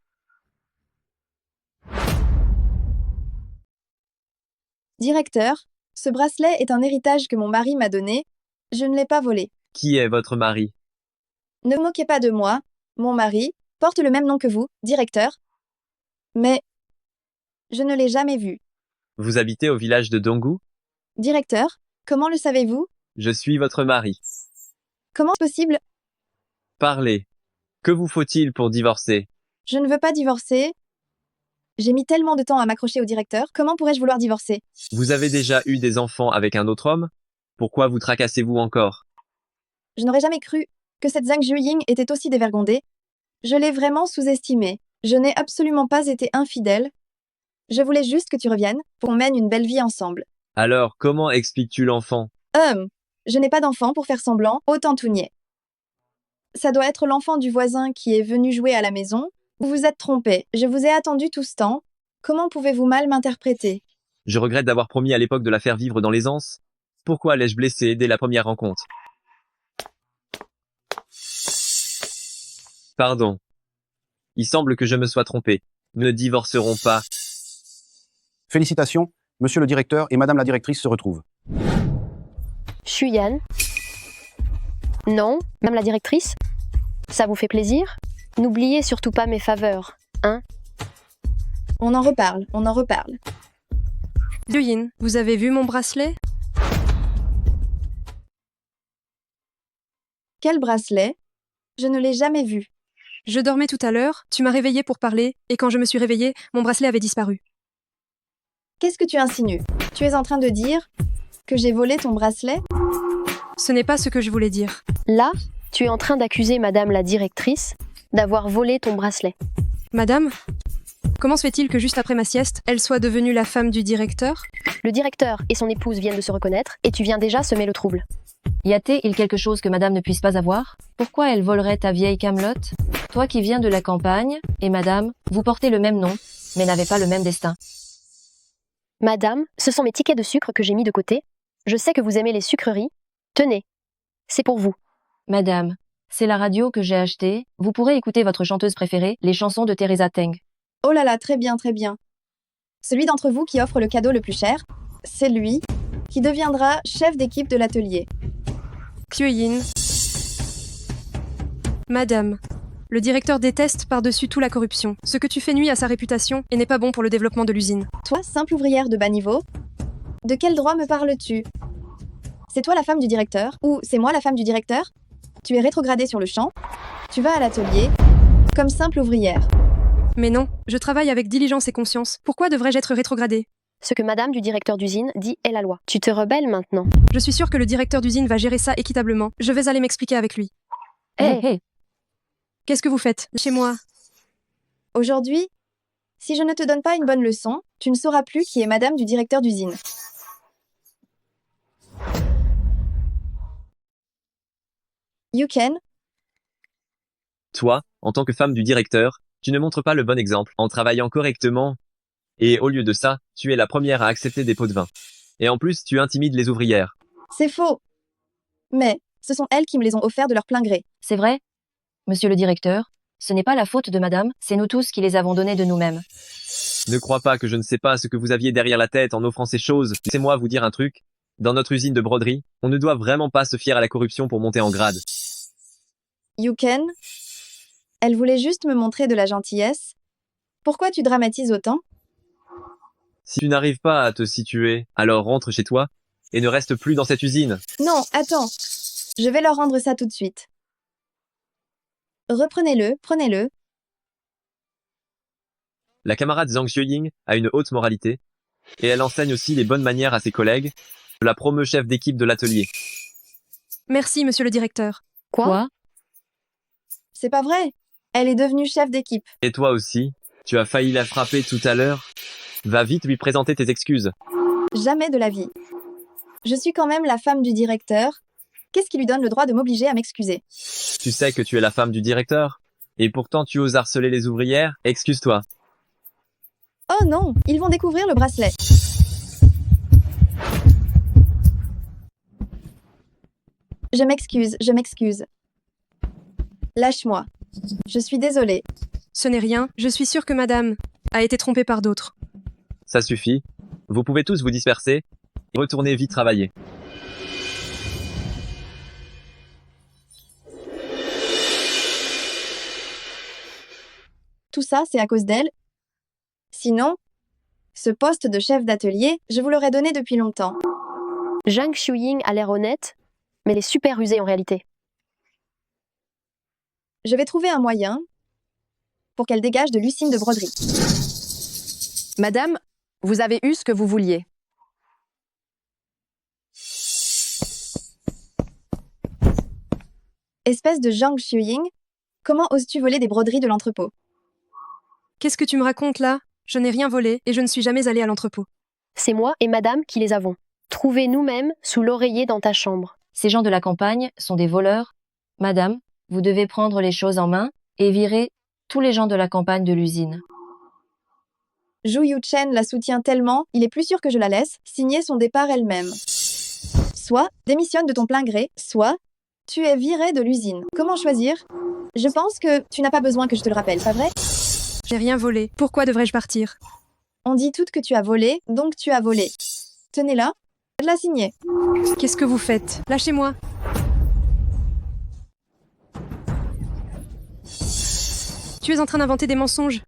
Directeur, ce bracelet est un héritage que mon mari m'a donné. Je ne l'ai pas volé. Qui est votre mari? Ne vous moquez pas de moi. Mon mari porte le même nom que vous, directeur. Mais je ne l'ai jamais vu. Vous habitez au village de Donggu? Directeur, comment le savez-vous? Je suis votre mari. Comment est-ce possible? Parlez. Que vous faut-il pour divorcer? Je ne veux pas divorcer. J'ai mis tellement de temps à m'accrocher au directeur. Comment pourrais-je vouloir divorcer? Vous avez déjà eu des enfants avec un autre homme? Pourquoi vous tracassez-vous encore? Je n'aurais jamais cru que cette Zhang Juying était aussi dévergondée. Je l'ai vraiment sous-estimée. Je n'ai absolument pas été infidèle. Je voulais juste que tu reviennes pour qu'on mène une belle vie ensemble. Alors, comment expliques-tu l'enfant? Je n'ai pas d'enfant pour faire semblant, autant tout nier. Ça doit être l'enfant du voisin qui est venu jouer à la maison. Vous vous êtes trompé. Je vous ai attendu tout ce temps. Comment pouvez-vous mal m'interpréter? Je regrette d'avoir promis à l'époque de la faire vivre dans l'aisance. Pourquoi l'ai-je blessée dès la première rencontre? Pardon. Il semble que je me sois trompé. Nous ne divorcerons pas. Félicitations, monsieur le directeur et madame la directrice se retrouvent. Shuyan. Non, madame la directrice? Ça vous fait plaisir? N'oubliez surtout pas mes faveurs, hein? On en reparle, on en reparle. Juying, vous avez vu mon bracelet? Quel bracelet? Je ne l'ai jamais vu. Je dormais tout à l'heure, tu m'as réveillée pour parler, et quand je me suis réveillée, mon bracelet avait disparu. Qu'est-ce que tu insinues? Tu es en train de dire que j'ai volé ton bracelet? Ce n'est pas ce que je voulais dire. Là, tu es en train d'accuser madame la directrice d'avoir volé ton bracelet. Madame? Comment se fait-il que juste après ma sieste, elle soit devenue la femme du directeur? Le directeur et son épouse viennent de se reconnaître, et tu viens déjà semer le trouble. Y a-t-il quelque chose que madame ne puisse pas avoir? Pourquoi elle volerait ta vieille camelote? Toi qui viens de la campagne, et madame, vous portez le même nom, mais n'avez pas le même destin. Madame, ce sont mes tickets de sucre que j'ai mis de côté. Je sais que vous aimez les sucreries. Tenez, c'est pour vous. Madame, c'est la radio que j'ai achetée. Vous pourrez écouter votre chanteuse préférée, les chansons de Teresa Teng. Oh là là, très bien, très bien. Celui d'entre vous qui offre le cadeau le plus cher, c'est lui qui deviendra chef d'équipe de l'atelier. Juying. Madame, le directeur déteste par-dessus tout la corruption. Ce que tu fais nuit à sa réputation et n'est pas bon pour le développement de l'usine. Toi, simple ouvrière de bas niveau, de quel droit me parles-tu? C'est toi la femme du directeur? Ou c'est moi la femme du directeur? Tu es rétrogradée sur le champ? Tu vas à l'atelier comme simple ouvrière. Mais non, je travaille avec diligence et conscience. Pourquoi devrais-je être rétrogradée? Ce que madame du directeur d'usine dit est la loi. Tu te rebelles maintenant. Je suis sûre que le directeur d'usine va gérer ça équitablement. Je vais aller m'expliquer avec lui. Hé. Qu'est-ce que vous faites chez moi? Aujourd'hui, si je ne te donne pas une bonne leçon, tu ne sauras plus qui est madame du directeur d'usine. Yuken, Toi, en tant que femme du directeur, tu ne montres pas le bon exemple en travaillant correctement. Et au lieu de ça, tu es la première à accepter des pots de vin. Et en plus, tu intimides les ouvrières. c'est faux. Mais ce sont elles qui me les ont offerts de leur plein gré. C'est vrai? Monsieur le directeur, ce n'est pas la faute de madame, c'est nous tous qui les avons donnés de nous-mêmes. Ne crois pas que je ne sais pas ce que vous aviez derrière la tête en offrant ces choses. Laissez-moi vous dire un truc. Dans notre usine de broderie, on ne doit vraiment pas se fier à la corruption pour monter en grade. Yuken, elle voulait juste me montrer de la gentillesse. Pourquoi tu dramatises autant? Si tu n'arrives pas à te situer, alors rentre chez toi et ne reste plus dans cette usine. Non, attends. Je vais leur rendre ça tout de suite. Reprenez-le, prenez-le. La camarade Zhang Xueying a une haute moralité et elle enseigne aussi les bonnes manières à ses collègues. Je la promeut chef d'équipe de l'atelier. Merci, monsieur le directeur. Quoi? C'est pas vrai. Elle est devenue chef d'équipe. Et toi aussi, tu as failli la frapper tout à l'heure. Va vite lui présenter tes excuses. Jamais de la vie. Je suis quand même la femme du directeur. Qu'est-ce qui lui donne le droit de m'obliger à m'excuser? Tu sais que tu es la femme du directeur et pourtant tu oses harceler les ouvrières. Excuse-toi. Oh non, ils vont découvrir le bracelet. Je m'excuse, je m'excuse. Lâche-moi. Je suis désolée. Ce n'est rien, je suis sûre que madame a été trompée par d'autres. Ça suffit. Vous pouvez tous vous disperser et retourner vite travailler. Tout ça, c'est à cause d'elle. Sinon, ce poste de chef d'atelier, je vous l'aurais donné depuis longtemps. Zhang Xueying a l'air honnête, mais elle est super rusée en réalité. Je vais trouver un moyen pour qu'elle dégage de l'usine de broderie. Madame, vous avez eu ce que vous vouliez. Espèce de Zhang Xueying, comment oses-tu voler des broderies de l'entrepôt? Qu'est-ce que tu me racontes là? Je n'ai rien volé et je ne suis jamais allée à l'entrepôt. C'est moi et madame qui les avons. Trouvés nous-mêmes sous l'oreiller dans ta chambre. Ces gens de la campagne sont des voleurs. Madame, vous devez prendre les choses en main et virer tous les gens de la campagne de l'usine. Zhu Yuchen la soutient tellement, il est plus sûr que je la laisse signer son départ elle-même. Soit démissionne de ton plein gré, soit tu es viré de l'usine. Comment choisir? Je pense que tu n'as pas besoin que je te le rappelle, pas vrai? J'ai rien volé. Pourquoi devrais-je partir? On dit toutes que tu as volé, donc tu as volé. Tenez-la, la signer. Qu'est-ce que vous faites? Lâchez-moi. Tu es en train d'inventer des mensonges.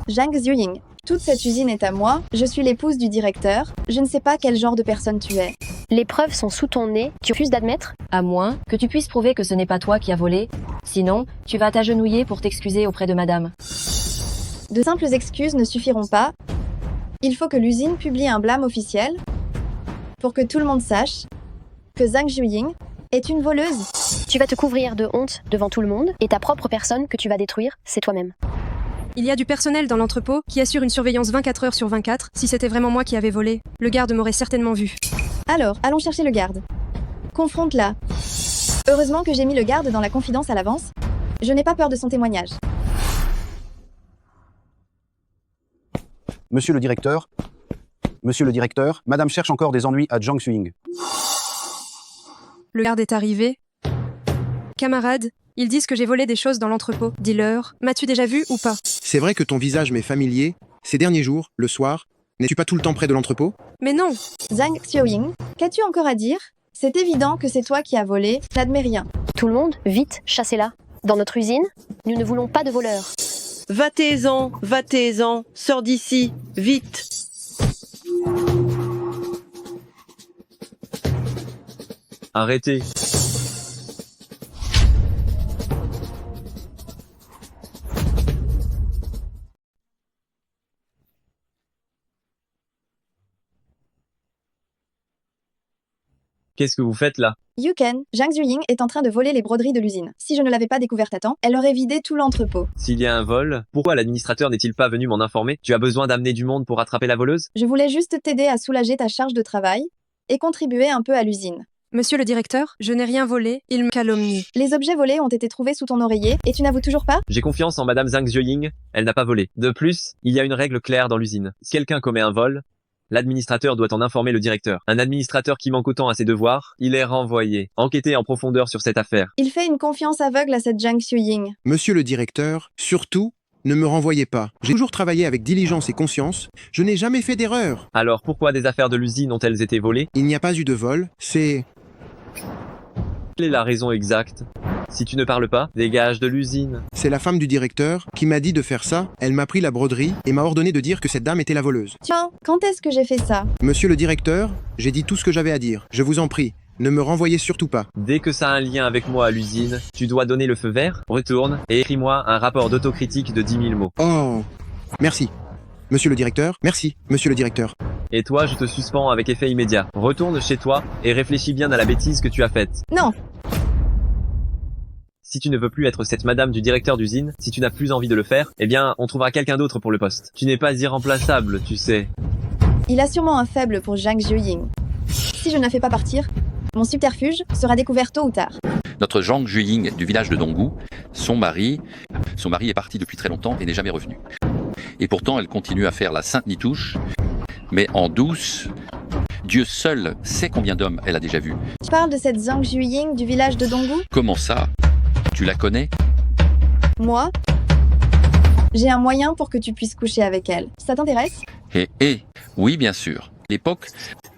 Zhang Xueying, toute cette usine est à moi, je suis l'épouse du directeur, je ne sais pas quel genre de personne tu es. Les preuves sont sous ton nez, tu refuses d'admettre? À moins que tu puisses prouver que ce n'est pas toi qui as volé. Sinon, tu vas t'agenouiller pour t'excuser auprès de madame. De simples excuses ne suffiront pas. Il faut que l'usine publie un blâme officiel pour que tout le monde sache que Zhang Xueying est une voleuse. Tu vas te couvrir de honte devant tout le monde et ta propre personne que tu vas détruire, c'est toi-même. Il y a du personnel dans l'entrepôt qui assure une surveillance 24 heures sur 24. Si c'était vraiment moi qui avais volé, le garde m'aurait certainement vu. Alors, allons chercher le garde. Confronte-la. Heureusement que j'ai mis le garde dans la confidence à l'avance. Je n'ai pas peur de son témoignage. Monsieur le directeur, madame cherche encore des ennuis à Zhang Xueying. Le garde est arrivé. Camarade, ils disent que j'ai volé des choses dans l'entrepôt. Dis-leur, m'as-tu déjà vu ou pas? C'est vrai que ton visage m'est familier. Ces derniers jours, le soir, n'es-tu pas tout le temps près de l'entrepôt? Mais non! Zhang Xueying, qu'as-tu encore à dire? C'est évident que c'est toi qui as volé, n'admets rien. Tout le monde, vite, chassez-la. Dans notre usine, nous ne voulons pas de voleurs. Va-t'en, sors d'ici, vite. Arrêtez. Qu'est-ce que vous faites là? Yuken, Zhang Xueying est en train de voler les broderies de l'usine. Si je ne l'avais pas découverte à temps, elle aurait vidé tout l'entrepôt. S'il y a un vol, pourquoi l'administrateur n'est-il pas venu m'en informer? Tu as besoin d'amener du monde pour attraper la voleuse? Je voulais juste t'aider à soulager ta charge de travail et contribuer un peu à l'usine. Monsieur le directeur, je n'ai rien volé, il me calomnie. Les objets volés ont été trouvés sous ton oreiller et tu n'avoues toujours pas? J'ai confiance en madame Zhang Xueying, elle n'a pas volé. De plus, il y a une règle claire dans l'usine. Si quelqu'un commet un vol, l'administrateur doit en informer le directeur. Un administrateur qui manque autant à ses devoirs, il est renvoyé. Enquêtez en profondeur sur cette affaire. Il fait une confiance aveugle à cette Zhang Xueying. Monsieur le directeur, surtout, ne me renvoyez pas. J'ai toujours travaillé avec diligence et conscience. Je n'ai jamais fait d'erreur. Alors pourquoi des affaires de l'usine ont-elles été volées? Il n'y a pas eu de vol, c'est... Quelle est la raison exacte? Si tu ne parles pas, dégage de l'usine. C'est la femme du directeur qui m'a dit de faire ça. Elle m'a pris la broderie et m'a ordonné de dire que cette dame était la voleuse. Tiens, quand est-ce que j'ai fait ça? Monsieur le directeur, j'ai dit tout ce que j'avais à dire. Je vous en prie, ne me renvoyez surtout pas. Dès que ça a un lien avec moi à l'usine, tu dois donner le feu vert, retourne et écris-moi un rapport d'autocritique de 10 000 mots. Oh, merci. Monsieur le directeur, merci, monsieur le directeur. Et toi, je te suspends avec effet immédiat. Retourne chez toi et réfléchis bien à la bêtise que tu as faite. Non. Si tu ne veux plus être cette madame du directeur d'usine, si tu n'as plus envie de le faire, eh bien, on trouvera quelqu'un d'autre pour le poste. Tu n'es pas irremplaçable, tu sais. Il a sûrement un faible pour Zhang Jiuying. Si je ne la fais pas partir, mon subterfuge sera découvert tôt ou tard. Notre Zhang Jiuying du village de Donggu, son mari est parti depuis très longtemps et n'est jamais revenu. Et pourtant, elle continue à faire la sainte nitouche, mais en douce. Dieu seul sait combien d'hommes elle a déjà vus. Tu parles de cette Zhang Jiuying du village de Donggu? Comment ça? Tu la connais? Moi? J'ai un moyen pour que tu puisses coucher avec elle. Ça t'intéresse? Oui, bien sûr. À l'époque,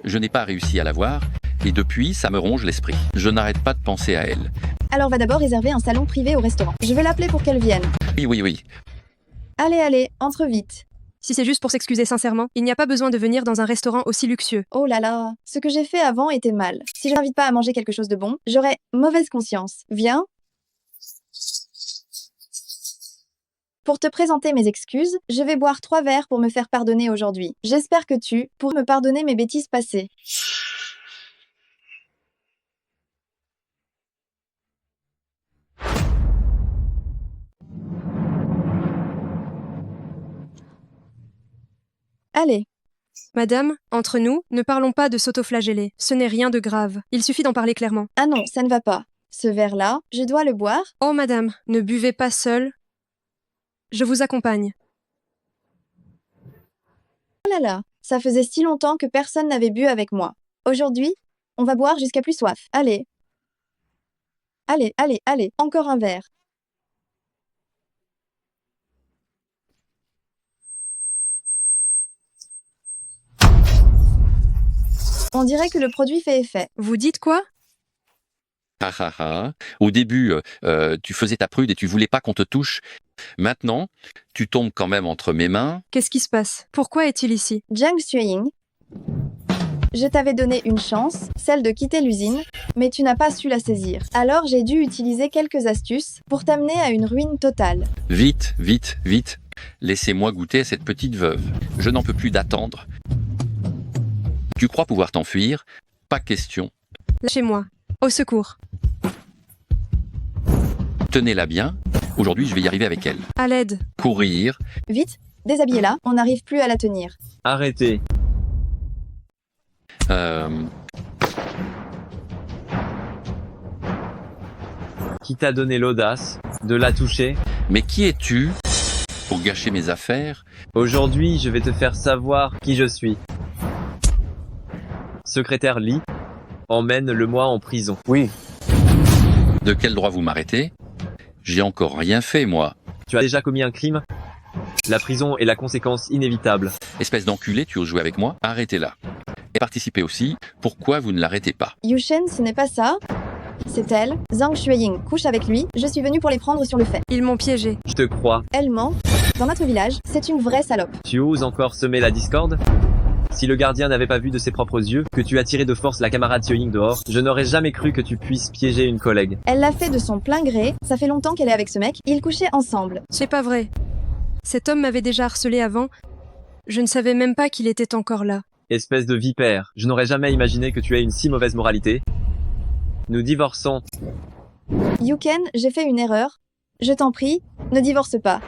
je n'ai pas réussi à la voir, et depuis, ça me ronge l'esprit. Je n'arrête pas de penser à elle. Alors va d'abord réserver un salon privé au restaurant. Je vais l'appeler pour qu'elle vienne. Oui. Allez, entre vite. Si c'est juste pour s'excuser sincèrement, il n'y a pas besoin de venir dans un restaurant aussi luxueux. Oh là là, ce que j'ai fait avant était mal. Si je n'invite pas à manger quelque chose de bon, j'aurais mauvaise conscience. Viens. Pour te présenter mes excuses, je vais boire 3 verres pour me faire pardonner aujourd'hui. J'espère que tu pourras me pardonner mes bêtises passées. Allez. Madame, entre nous, ne parlons pas de s'autoflageller. Ce n'est rien de grave. Il suffit d'en parler clairement. Ah non, ça ne va pas. Ce verre-là, je dois le boire? Oh madame, ne buvez pas seule. Je vous accompagne. Oh là là, ça faisait si longtemps que personne n'avait bu avec moi. Aujourd'hui, on va boire jusqu'à plus soif. Allez. Allez, encore un verre. On dirait que le produit fait effet. Vous dites quoi? Au début, tu faisais ta prude et tu voulais pas qu'on te touche. Maintenant, tu tombes quand même entre mes mains. Qu'est-ce qui se passe? Pourquoi est-il ici? Zhang Xueying, je t'avais donné une chance, celle de quitter l'usine, mais tu n'as pas su la saisir. Alors j'ai dû utiliser quelques astuces pour t'amener à une ruine totale. Vite. Laissez-moi goûter à cette petite veuve. Je n'en peux plus d'attendre. Tu crois pouvoir t'enfuir? Pas question. Lâchez-moi. Au secours. Tenez-la bien. Aujourd'hui, je vais y arriver avec elle. À l'aide. Courir. Vite, déshabillez-la, on n'arrive plus à la tenir. Arrêtez. Qui t'a donné l'audace de la toucher? Mais qui es-tu pour gâcher mes affaires? Aujourd'hui, je vais te faire savoir qui je suis. Secrétaire Lee, emmène-le-moi en prison. Oui. De quel droit vous m'arrêtez? J'ai encore rien fait, moi. Tu as déjà commis un crime? La prison est la conséquence inévitable. Espèce d'enculé, tu oses jouer avec moi? Arrêtez-la. Et participez aussi. Pourquoi vous ne l'arrêtez pas? Yushen, ce n'est pas ça. C'est elle. Zhang Xueying couche avec lui. Je suis venue pour les prendre sur le fait. Ils m'ont piégé. Je te crois. Elle ment. Dans notre village, c'est une vraie salope. Tu oses encore semer la discorde? Si le gardien n'avait pas vu de ses propres yeux que tu as tiré de force la camarade Xueying dehors, je n'aurais jamais cru que tu puisses piéger une collègue. Elle l'a fait de son plein gré. Ça fait longtemps qu'elle est avec ce mec. Ils couchaient ensemble. C'est pas vrai. Cet homme m'avait déjà harcelé avant. Je ne savais même pas qu'il était encore là. Espèce de vipère, je n'aurais jamais imaginé que tu aies une si mauvaise moralité. Nous divorçons. Yuken, j'ai fait une erreur. Je t'en prie, ne divorce pas.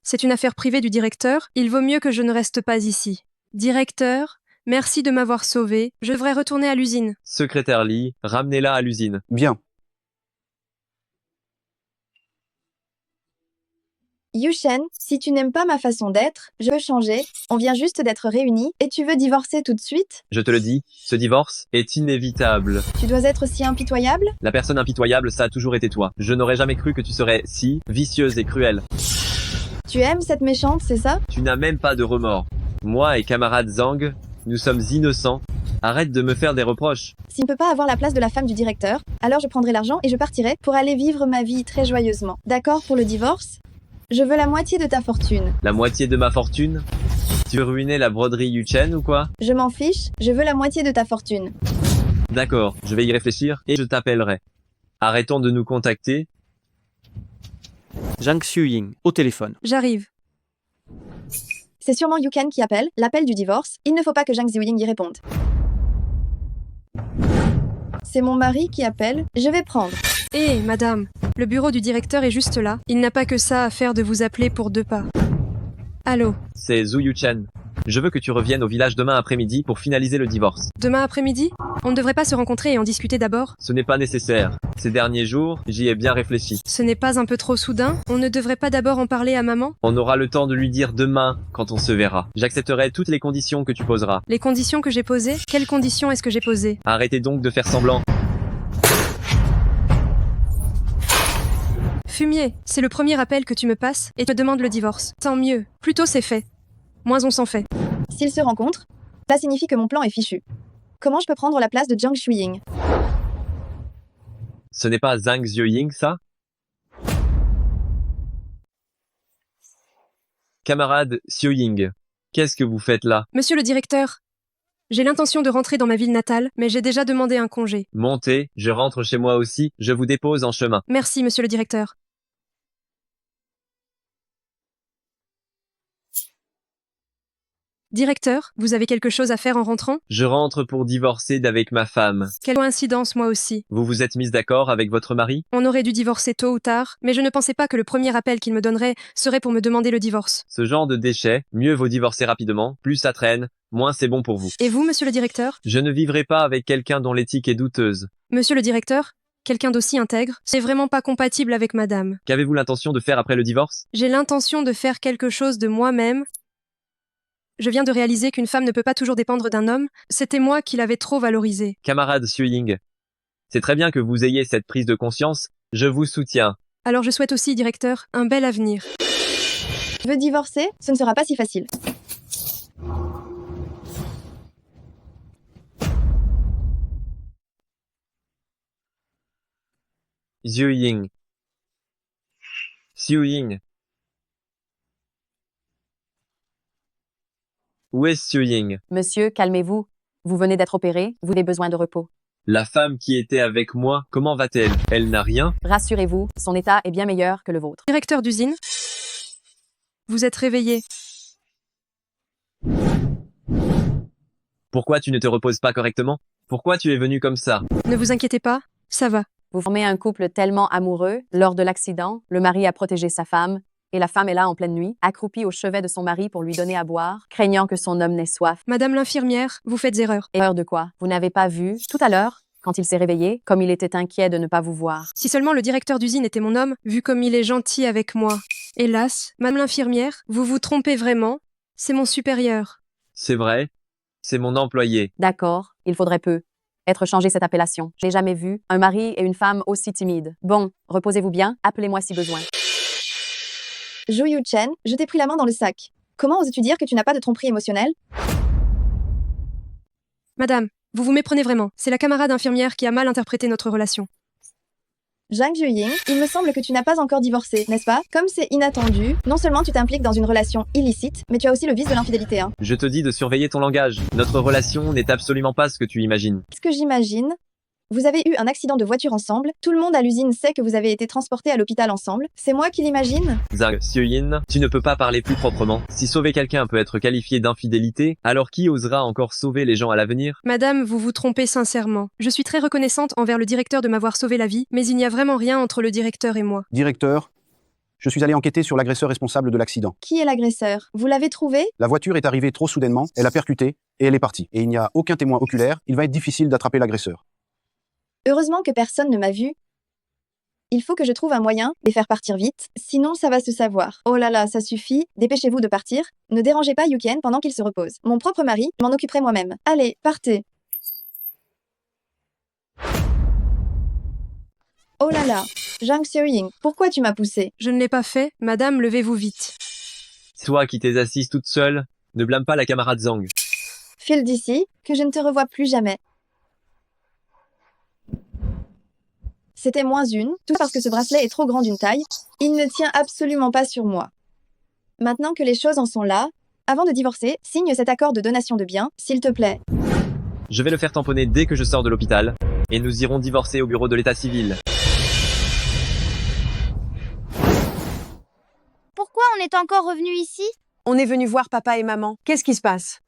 C'est une affaire privée du directeur. Il vaut mieux que je ne reste pas ici. Directeur, merci de m'avoir sauvé. Je devrais retourner à l'usine. Secrétaire Lee, ramenez-la à l'usine. Bien. Yushen, si tu n'aimes pas ma façon d'être, je veux changer. On vient juste d'être réunis et tu veux divorcer tout de suite? Je te le dis, ce divorce est inévitable. Tu dois être si impitoyable? La personne impitoyable, ça a toujours été toi. Je n'aurais jamais cru que tu serais si vicieuse et cruelle. Tu aimes cette méchante, c'est ça? Tu n'as même pas de remords. Moi et camarade Zhang, nous sommes innocents. Arrête de me faire des reproches. S'il ne peut pas avoir la place de la femme du directeur, alors je prendrai l'argent et je partirai pour aller vivre ma vie très joyeusement. D'accord pour le divorce? Je veux la moitié de ta fortune. La moitié de ma fortune? Tu veux ruiner la broderie Yuchen ou quoi? Je m'en fiche, je veux la moitié de ta fortune. D'accord, je vais y réfléchir et je t'appellerai. Arrêtons de nous contacter. Zhang Xiuying, au téléphone. J'arrive. C'est sûrement Yuken qui appelle, l'appel du divorce. Il ne faut pas que Zhang Xiuying y réponde. C'est mon mari qui appelle, je vais prendre. Hé, madame, le bureau du directeur est juste là. Il n'a pas que ça à faire de vous appeler pour 2 pas. Allô? C'est Zhu Yuchen. Je veux que tu reviennes au village demain après-midi pour finaliser le divorce. Demain après-midi? On ne devrait pas se rencontrer et en discuter d'abord? Ce n'est pas nécessaire. Ces derniers jours, j'y ai bien réfléchi. Ce n'est pas un peu trop soudain? On ne devrait pas d'abord en parler à maman? On aura le temps de lui dire demain, quand on se verra. J'accepterai toutes les conditions que tu poseras. Les conditions que j'ai posées? Quelles conditions est-ce que j'ai posées? Arrêtez donc de faire semblant. Fumier, c'est le premier appel que tu me passes et te demande le divorce. Tant mieux. Plus tôt c'est fait. Moins on s'en fait. S'ils se rencontrent, ça signifie que mon plan est fichu. Comment je peux prendre la place de Zhang Xiuying? Ce n'est pas Zhang Xiuying, ça? Camarade Xiuying, qu'est-ce que vous faites là? Monsieur le directeur, j'ai l'intention de rentrer dans ma ville natale, mais j'ai déjà demandé un congé. Montez, je rentre chez moi aussi, je vous dépose en chemin. Merci, monsieur le directeur. Directeur, vous avez quelque chose à faire en rentrant? Je rentre pour divorcer d'avec ma femme. Quelle coïncidence, moi aussi. Vous vous êtes mise d'accord avec votre mari? On aurait dû divorcer tôt ou tard, mais je ne pensais pas que le premier appel qu'il me donnerait serait pour me demander le divorce. Ce genre de déchets, mieux vaut divorcer rapidement, plus ça traîne, moins c'est bon pour vous. Et vous, monsieur le directeur? Je ne vivrai pas avec quelqu'un dont l'éthique est douteuse. Monsieur le directeur, quelqu'un d'aussi intègre, c'est vraiment pas compatible avec madame. Qu'avez-vous l'intention de faire après le divorce? J'ai l'intention de faire quelque chose de moi-même. Je viens de réaliser qu'une femme ne peut pas toujours dépendre d'un homme, c'était moi qui l'avais trop valorisé. Camarade Xiuying, c'est très bien que vous ayez cette prise de conscience, je vous soutiens. Alors je souhaite aussi, directeur, un bel avenir. Je veux divorcer, ce ne sera pas si facile. Xiuying. Xiuying. Où est Xiuying? Monsieur, calmez-vous. Vous venez d'être opéré, vous avez besoin de repos. La femme qui était avec moi, comment va-t-elle? Elle n'a rien? Rassurez-vous, son état est bien meilleur que le vôtre. Directeur d'usine, vous êtes réveillé. Pourquoi tu ne te reposes pas correctement? Pourquoi tu es venu comme ça? Ne vous inquiétez pas, ça va. Vous formez un couple tellement amoureux, lors de l'accident, le mari a protégé sa femme, et la femme est là en pleine nuit, accroupie au chevet de son mari pour lui donner à boire, craignant que son homme n'ait soif. Madame l'infirmière, vous faites erreur. Erreur de quoi? Vous n'avez pas vu, tout à l'heure, quand il s'est réveillé, comme il était inquiet de ne pas vous voir. Si seulement le directeur d'usine était mon homme, vu comme il est gentil avec moi. Hélas, madame l'infirmière, vous vous trompez vraiment, c'est mon supérieur. C'est vrai, c'est mon employé. D'accord, il faudrait peu. Être changé cette appellation. Je n'ai jamais vu un mari et une femme aussi timides. Bon, reposez-vous bien, appelez-moi si besoin. Zhu Yuchen, je t'ai pris la main dans le sac. Comment oses-tu dire que tu n'as pas de tromperie émotionnelle? Madame, vous vous méprenez vraiment. C'est la camarade infirmière qui a mal interprété notre relation. Zhang Xiuying, il me semble que tu n'as pas encore divorcé, n'est-ce pas? Comme c'est inattendu, non seulement tu t'impliques dans une relation illicite, mais tu as aussi le vice de l'infidélité, hein. Je te dis de surveiller ton langage. Notre relation n'est absolument pas ce que tu imagines. Ce que j'imagine, vous avez eu un accident de voiture ensemble, tout le monde à l'usine sait que vous avez été transportés à l'hôpital ensemble, c'est moi qui l'imagine? Zhang Xiuying, tu ne peux pas parler plus proprement. Si sauver quelqu'un peut être qualifié d'infidélité, alors qui osera encore sauver les gens à l'avenir? Madame, vous vous trompez sincèrement. Je suis très reconnaissante envers le directeur de m'avoir sauvé la vie, mais il n'y a vraiment rien entre le directeur et moi. Directeur, je suis allé enquêter sur l'agresseur responsable de l'accident. Qui est l'agresseur? Vous l'avez trouvé? La voiture est arrivée trop soudainement, elle a percuté et elle est partie. Et il n'y a aucun témoin oculaire, il va être difficile d'attraper l'agresseur. Heureusement que personne ne m'a vu. Il faut que je trouve un moyen de les faire partir vite, sinon ça va se savoir. Oh là là, ça suffit, dépêchez-vous de partir. Ne dérangez pas Yuken pendant qu'il se repose. Mon propre mari, je m'en occuperai moi-même. Allez, partez. Oh là là, Zhang Xiuying, pourquoi tu m'as poussé? Je ne l'ai pas fait, madame, levez-vous vite. Toi qui t'es assise toute seule, ne blâme pas la camarade Zhang. File d'ici, que je ne te revoie plus jamais. C'était -1, tout parce que ce bracelet est trop grand d'une taille. Il ne tient absolument pas sur moi. Maintenant que les choses en sont là, avant de divorcer, signe cet accord de donation de biens, s'il te plaît. Je vais le faire tamponner dès que je sors de l'hôpital, et nous irons divorcer au bureau de l'état civil. Pourquoi on est encore revenu ici? On est venu voir papa et maman. Qu'est-ce qui se passe?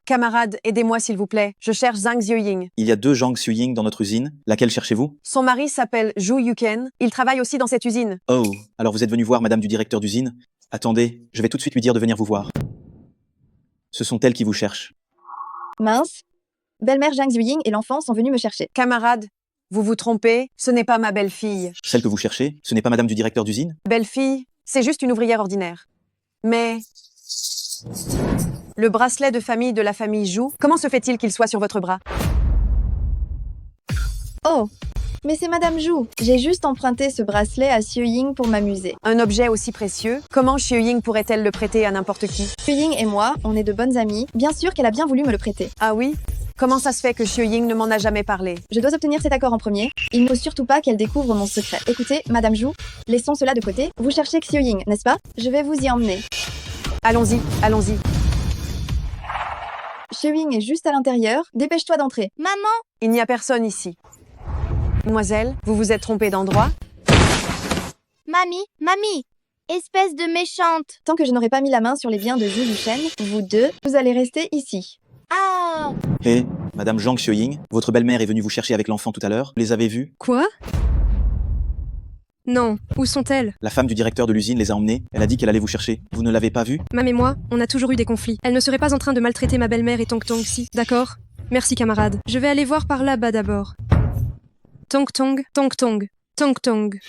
Camarades, aidez-moi s'il vous plaît. Je cherche Zhang Xiuying. Il y a 2 Zhang Xiuying dans notre usine. Laquelle cherchez-vous? Son mari s'appelle Zhu Yuken. Il travaille aussi dans cette usine. Oh, alors vous êtes venu voir madame du directeur d'usine? Attendez, je vais tout de suite lui dire de venir vous voir. Ce sont elles qui vous cherchent. Mince. Belle-mère Zhang Xiuying et l'enfant sont venus me chercher. Camarades, vous vous trompez, ce n'est pas ma belle-fille. Celle que vous cherchez, ce n'est pas madame du directeur d'usine? Belle-fille, c'est juste une ouvrière ordinaire. Mais... le bracelet de famille de la famille Zhu, comment se fait-il qu'il soit sur votre bras? Oh, mais c'est Madame Zhu. J'ai juste emprunté ce bracelet à Xiuying pour m'amuser. Un objet aussi précieux, comment Xiuying pourrait-elle le prêter à n'importe qui? Xiuying et moi, on est de bonnes amies. Bien sûr qu'elle a bien voulu me le prêter. Ah oui? Comment ça se fait que Xiuying ne m'en a jamais parlé? Je dois obtenir cet accord en premier. Il ne faut surtout pas qu'elle découvre mon secret. Écoutez, Madame Zhu, laissons cela de côté. Vous cherchez Xiuying, n'est-ce pas? Je vais vous y emmener. Allons-y, allons-y. Xiuying est juste à l'intérieur. Dépêche-toi d'entrer. Maman! Il n'y a personne ici. Mademoiselle, vous vous êtes trompée d'endroit? Mamie! Espèce de méchante! Tant que je n'aurai pas mis la main sur les biens de Zhu Yuchen, vous deux, vous allez rester ici. Ah! Hé, madame Zhang Xiuying, votre belle-mère est venue vous chercher avec l'enfant tout à l'heure. Vous les avez vus? Quoi? Non, où sont-elles? La femme du directeur de l'usine les a emmenés. Elle a dit qu'elle allait vous chercher. Vous ne l'avez pas vue? Mam et moi, on a toujours eu des conflits. Elle ne serait pas en train de maltraiter ma belle-mère et Tong Tong si, d'accord? Merci camarade. Je vais aller voir par là-bas d'abord. Tong Tong, Tong Tong, Tong Tong.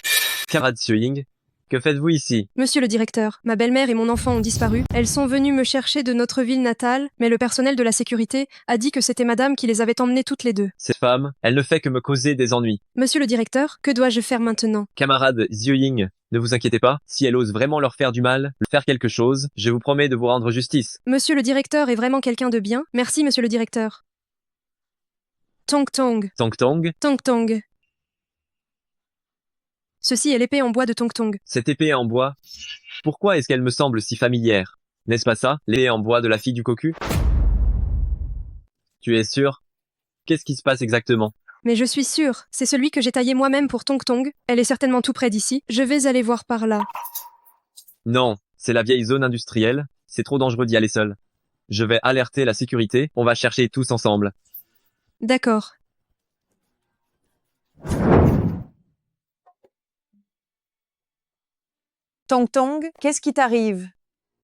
Camarade Xiuying, que faites-vous ici? Monsieur le directeur, ma belle-mère et mon enfant ont disparu. Elles sont venues me chercher de notre ville natale, mais le personnel de la sécurité a dit que c'était madame qui les avait emmenées toutes les deux. Cette femme, elle ne fait que me causer des ennuis. Monsieur le directeur, que dois-je faire maintenant? Camarade Xiuying, ne vous inquiétez pas, si elle ose vraiment leur faire du mal, faire quelque chose, je vous promets de vous rendre justice. Monsieur le directeur est vraiment quelqu'un de bien. Merci, monsieur le directeur. Tong Tong. Tong Tong? Tong Tong. Ceci est l'épée en bois de Tong Tong. Cette épée en bois, pourquoi est-ce qu'elle me semble si familière? N'est-ce pas ça, l'épée en bois de la fille du cocu? Tu es sûr? Qu'est-ce qui se passe exactement? Mais je suis sûre, c'est celui que j'ai taillé moi-même pour Tong Tong. Elle est certainement tout près d'ici. Je vais aller voir par là. Non, c'est la vieille zone industrielle. C'est trop dangereux d'y aller seul. Je vais alerter la sécurité. On va chercher tous ensemble. D'accord. Tong Tong, qu'est-ce qui t'arrive?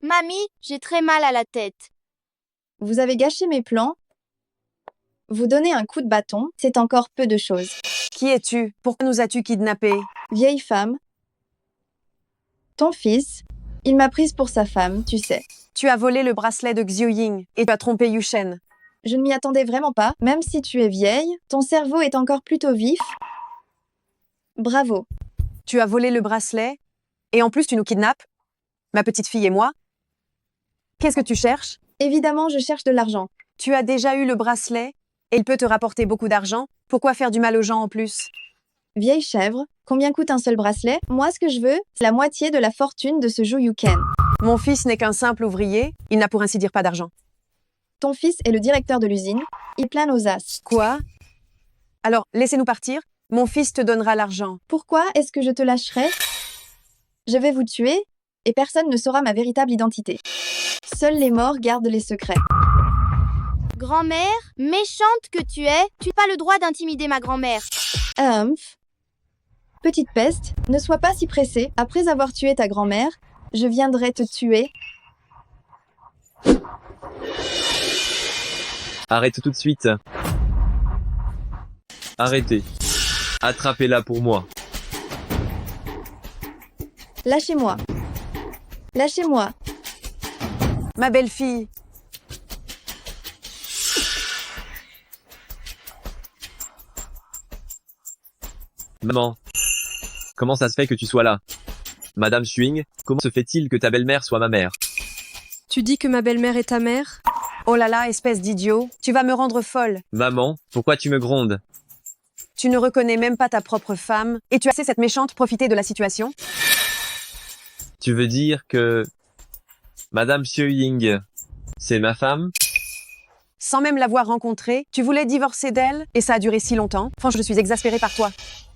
Mamie, j'ai très mal à la tête. Vous avez gâché mes plans. Vous donner un coup de bâton, c'est encore peu de choses. Qui es-tu? Pourquoi nous as-tu kidnappés? Vieille femme. Ton fils, il m'a prise pour sa femme, tu sais. Tu as volé le bracelet de Xiuying et tu as trompé Yuchen. Je ne m'y attendais vraiment pas. Même si tu es vieille, ton cerveau est encore plutôt vif. Bravo. Tu as volé le bracelet et en plus tu nous kidnappes? Ma petite fille et moi? Qu'est-ce que tu cherches? Évidemment, je cherche de l'argent. Tu as déjà eu le bracelet et il peut te rapporter beaucoup d'argent. Pourquoi faire du mal aux gens en plus? Vieille chèvre, combien coûte un seul bracelet? Moi, ce que je veux, c'est la moitié de la fortune de ce Zhu Yuken. Mon fils n'est qu'un simple ouvrier. Il n'a pour ainsi dire pas d'argent. Ton fils est le directeur de l'usine. Il plane aux as. Quoi? Alors, laissez-nous partir. Mon fils te donnera l'argent. Pourquoi est-ce que je te lâcherai? Je vais vous tuer et personne ne saura ma véritable identité. Seuls les morts gardent les secrets. Grand-mère, méchante que tu es, tu n'as pas le droit d'intimider ma grand-mère. Petite peste, ne sois pas si pressée. Après avoir tué ta grand-mère, je viendrai te tuer. Arrête tout de suite. Arrêtez. Attrapez-la pour moi. Lâchez-moi. Lâchez-moi. Ma belle-fille. Maman. Comment ça se fait que tu sois là? Madame Xiuying, comment se fait-il que ta belle-mère soit ma mère? Tu dis que ma belle-mère est ta mère? Oh là là, espèce d'idiot, tu vas me rendre folle. Maman, pourquoi tu me grondes? Tu ne reconnais même pas ta propre femme, et tu as laissé cette méchante profiter de la situation? Tu veux dire que Madame Xiuying, c'est ma femme? Sans même l'avoir rencontrée, tu voulais divorcer d'elle, et ça a duré si longtemps. Franchement, je suis exaspérée par toi.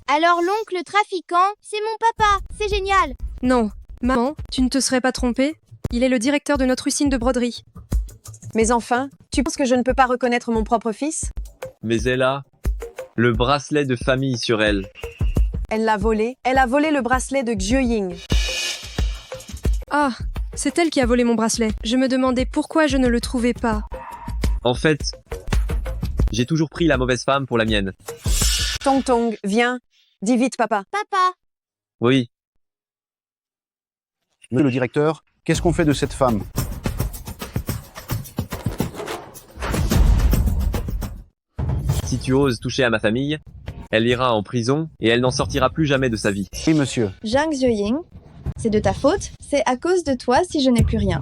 Alors l'oncle trafiquant, c'est mon papa. C'est génial. Non, maman, tu ne te serais pas trompée? Il est le directeur de notre usine de broderie. Mais enfin, tu penses que je ne peux pas reconnaître mon propre fils? Mais elle a le bracelet de famille sur elle. Elle l'a volé. Elle a volé le bracelet de Xiuying. Ah, c'est elle qui a volé mon bracelet. Je me demandais pourquoi je ne le trouvais pas. En fait, j'ai toujours pris la mauvaise femme pour la mienne. Tong Tong, viens. Dis vite, papa. Papa. Oui, Monsieur le directeur, qu'est-ce qu'on fait de cette femme? si tu oses toucher à ma famille, elle ira en prison et elle n'en sortira plus jamais de sa vie. Oui, monsieur. Zhang Xiuying, c'est de ta faute, c'est à cause de toi si je n'ai plus rien.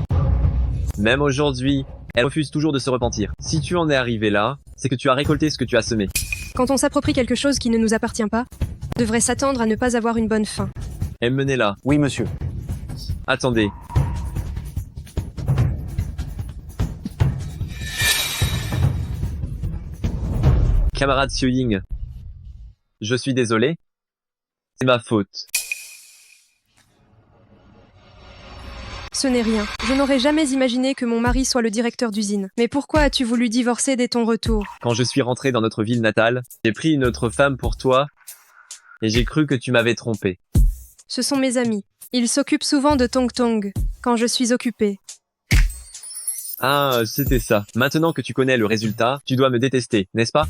Même aujourd'hui, elle refuse toujours de se repentir. Si tu en es arrivé là, c'est que tu as récolté ce que tu as semé. Quand on s'approprie quelque chose qui ne nous appartient pas, on devrait s'attendre à ne pas avoir une bonne fin. Emmenez-la. Oui, monsieur. Attendez. Camarade Xiuying, je suis désolé. C'est ma faute. Ce n'est rien. Je n'aurais jamais imaginé que mon mari soit le directeur d'usine. Mais pourquoi as-tu voulu divorcer dès ton retour? Quand je suis rentré dans notre ville natale, j'ai pris une autre femme pour toi et j'ai cru que tu m'avais trompé. Ce sont mes amis. Ils s'occupent souvent de Tong Tong quand je suis occupée. Ah, c'était ça. Maintenant que tu connais le résultat, tu dois me détester, n'est-ce pas?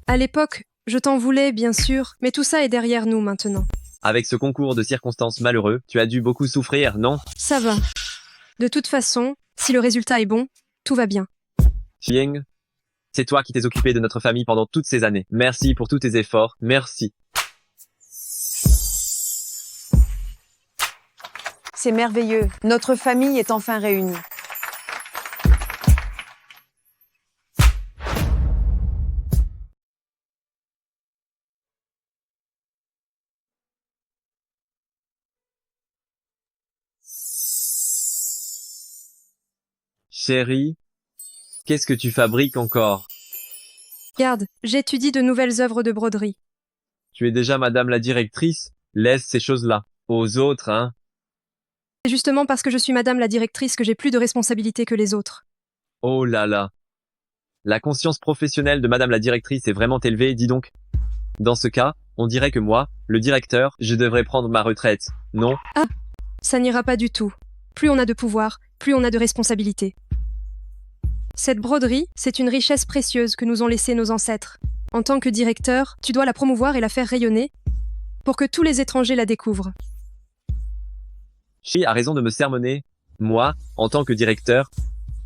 À l'époque, je t'en voulais, bien sûr, mais tout ça est derrière nous maintenant. Avec ce concours de circonstances malheureux, tu as dû beaucoup souffrir, non? Ça va. De toute façon, si le résultat est bon, tout va bien. Xiuying, c'est toi qui t'es occupé de notre famille pendant toutes ces années. Merci pour tous tes efforts, merci. C'est merveilleux. Notre famille est enfin réunie. Chérie, qu'est-ce que tu fabriques encore? Regarde, j'étudie de nouvelles œuvres de broderie. Tu es déjà madame la directrice? Laisse ces choses-là aux autres, hein? C'est justement parce que je suis madame la directrice que j'ai plus de responsabilités que les autres. Oh là là. La conscience professionnelle de madame la directrice est vraiment élevée, dis donc. Dans ce cas, on dirait que moi, le directeur, je devrais prendre ma retraite, non? Ah, ça n'ira pas du tout. Plus on a de pouvoir, plus on a de responsabilités. Cette broderie, c'est une richesse précieuse que nous ont laissée nos ancêtres. En tant que directeur, tu dois la promouvoir et la faire rayonner pour que tous les étrangers la découvrent. Chi a raison de me sermonner. Moi, en tant que directeur,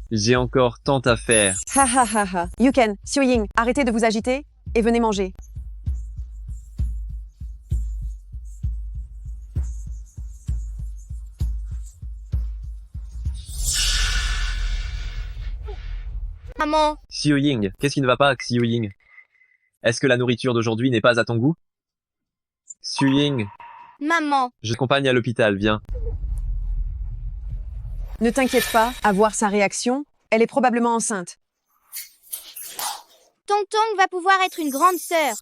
j'ai encore tant à faire. Ha ha ha ha. Yuken, Xiuying, arrêtez de vous agiter et venez manger. Maman. Xiuying, qu'est-ce qui ne va pas, Xiuying? Est-ce que la nourriture d'aujourd'hui n'est pas à ton goût? Xiuying, Maman. je t'accompagne à l'hôpital, viens. Ne t'inquiète pas, à voir sa réaction, elle est probablement enceinte. Tong Tong va pouvoir être une grande sœur.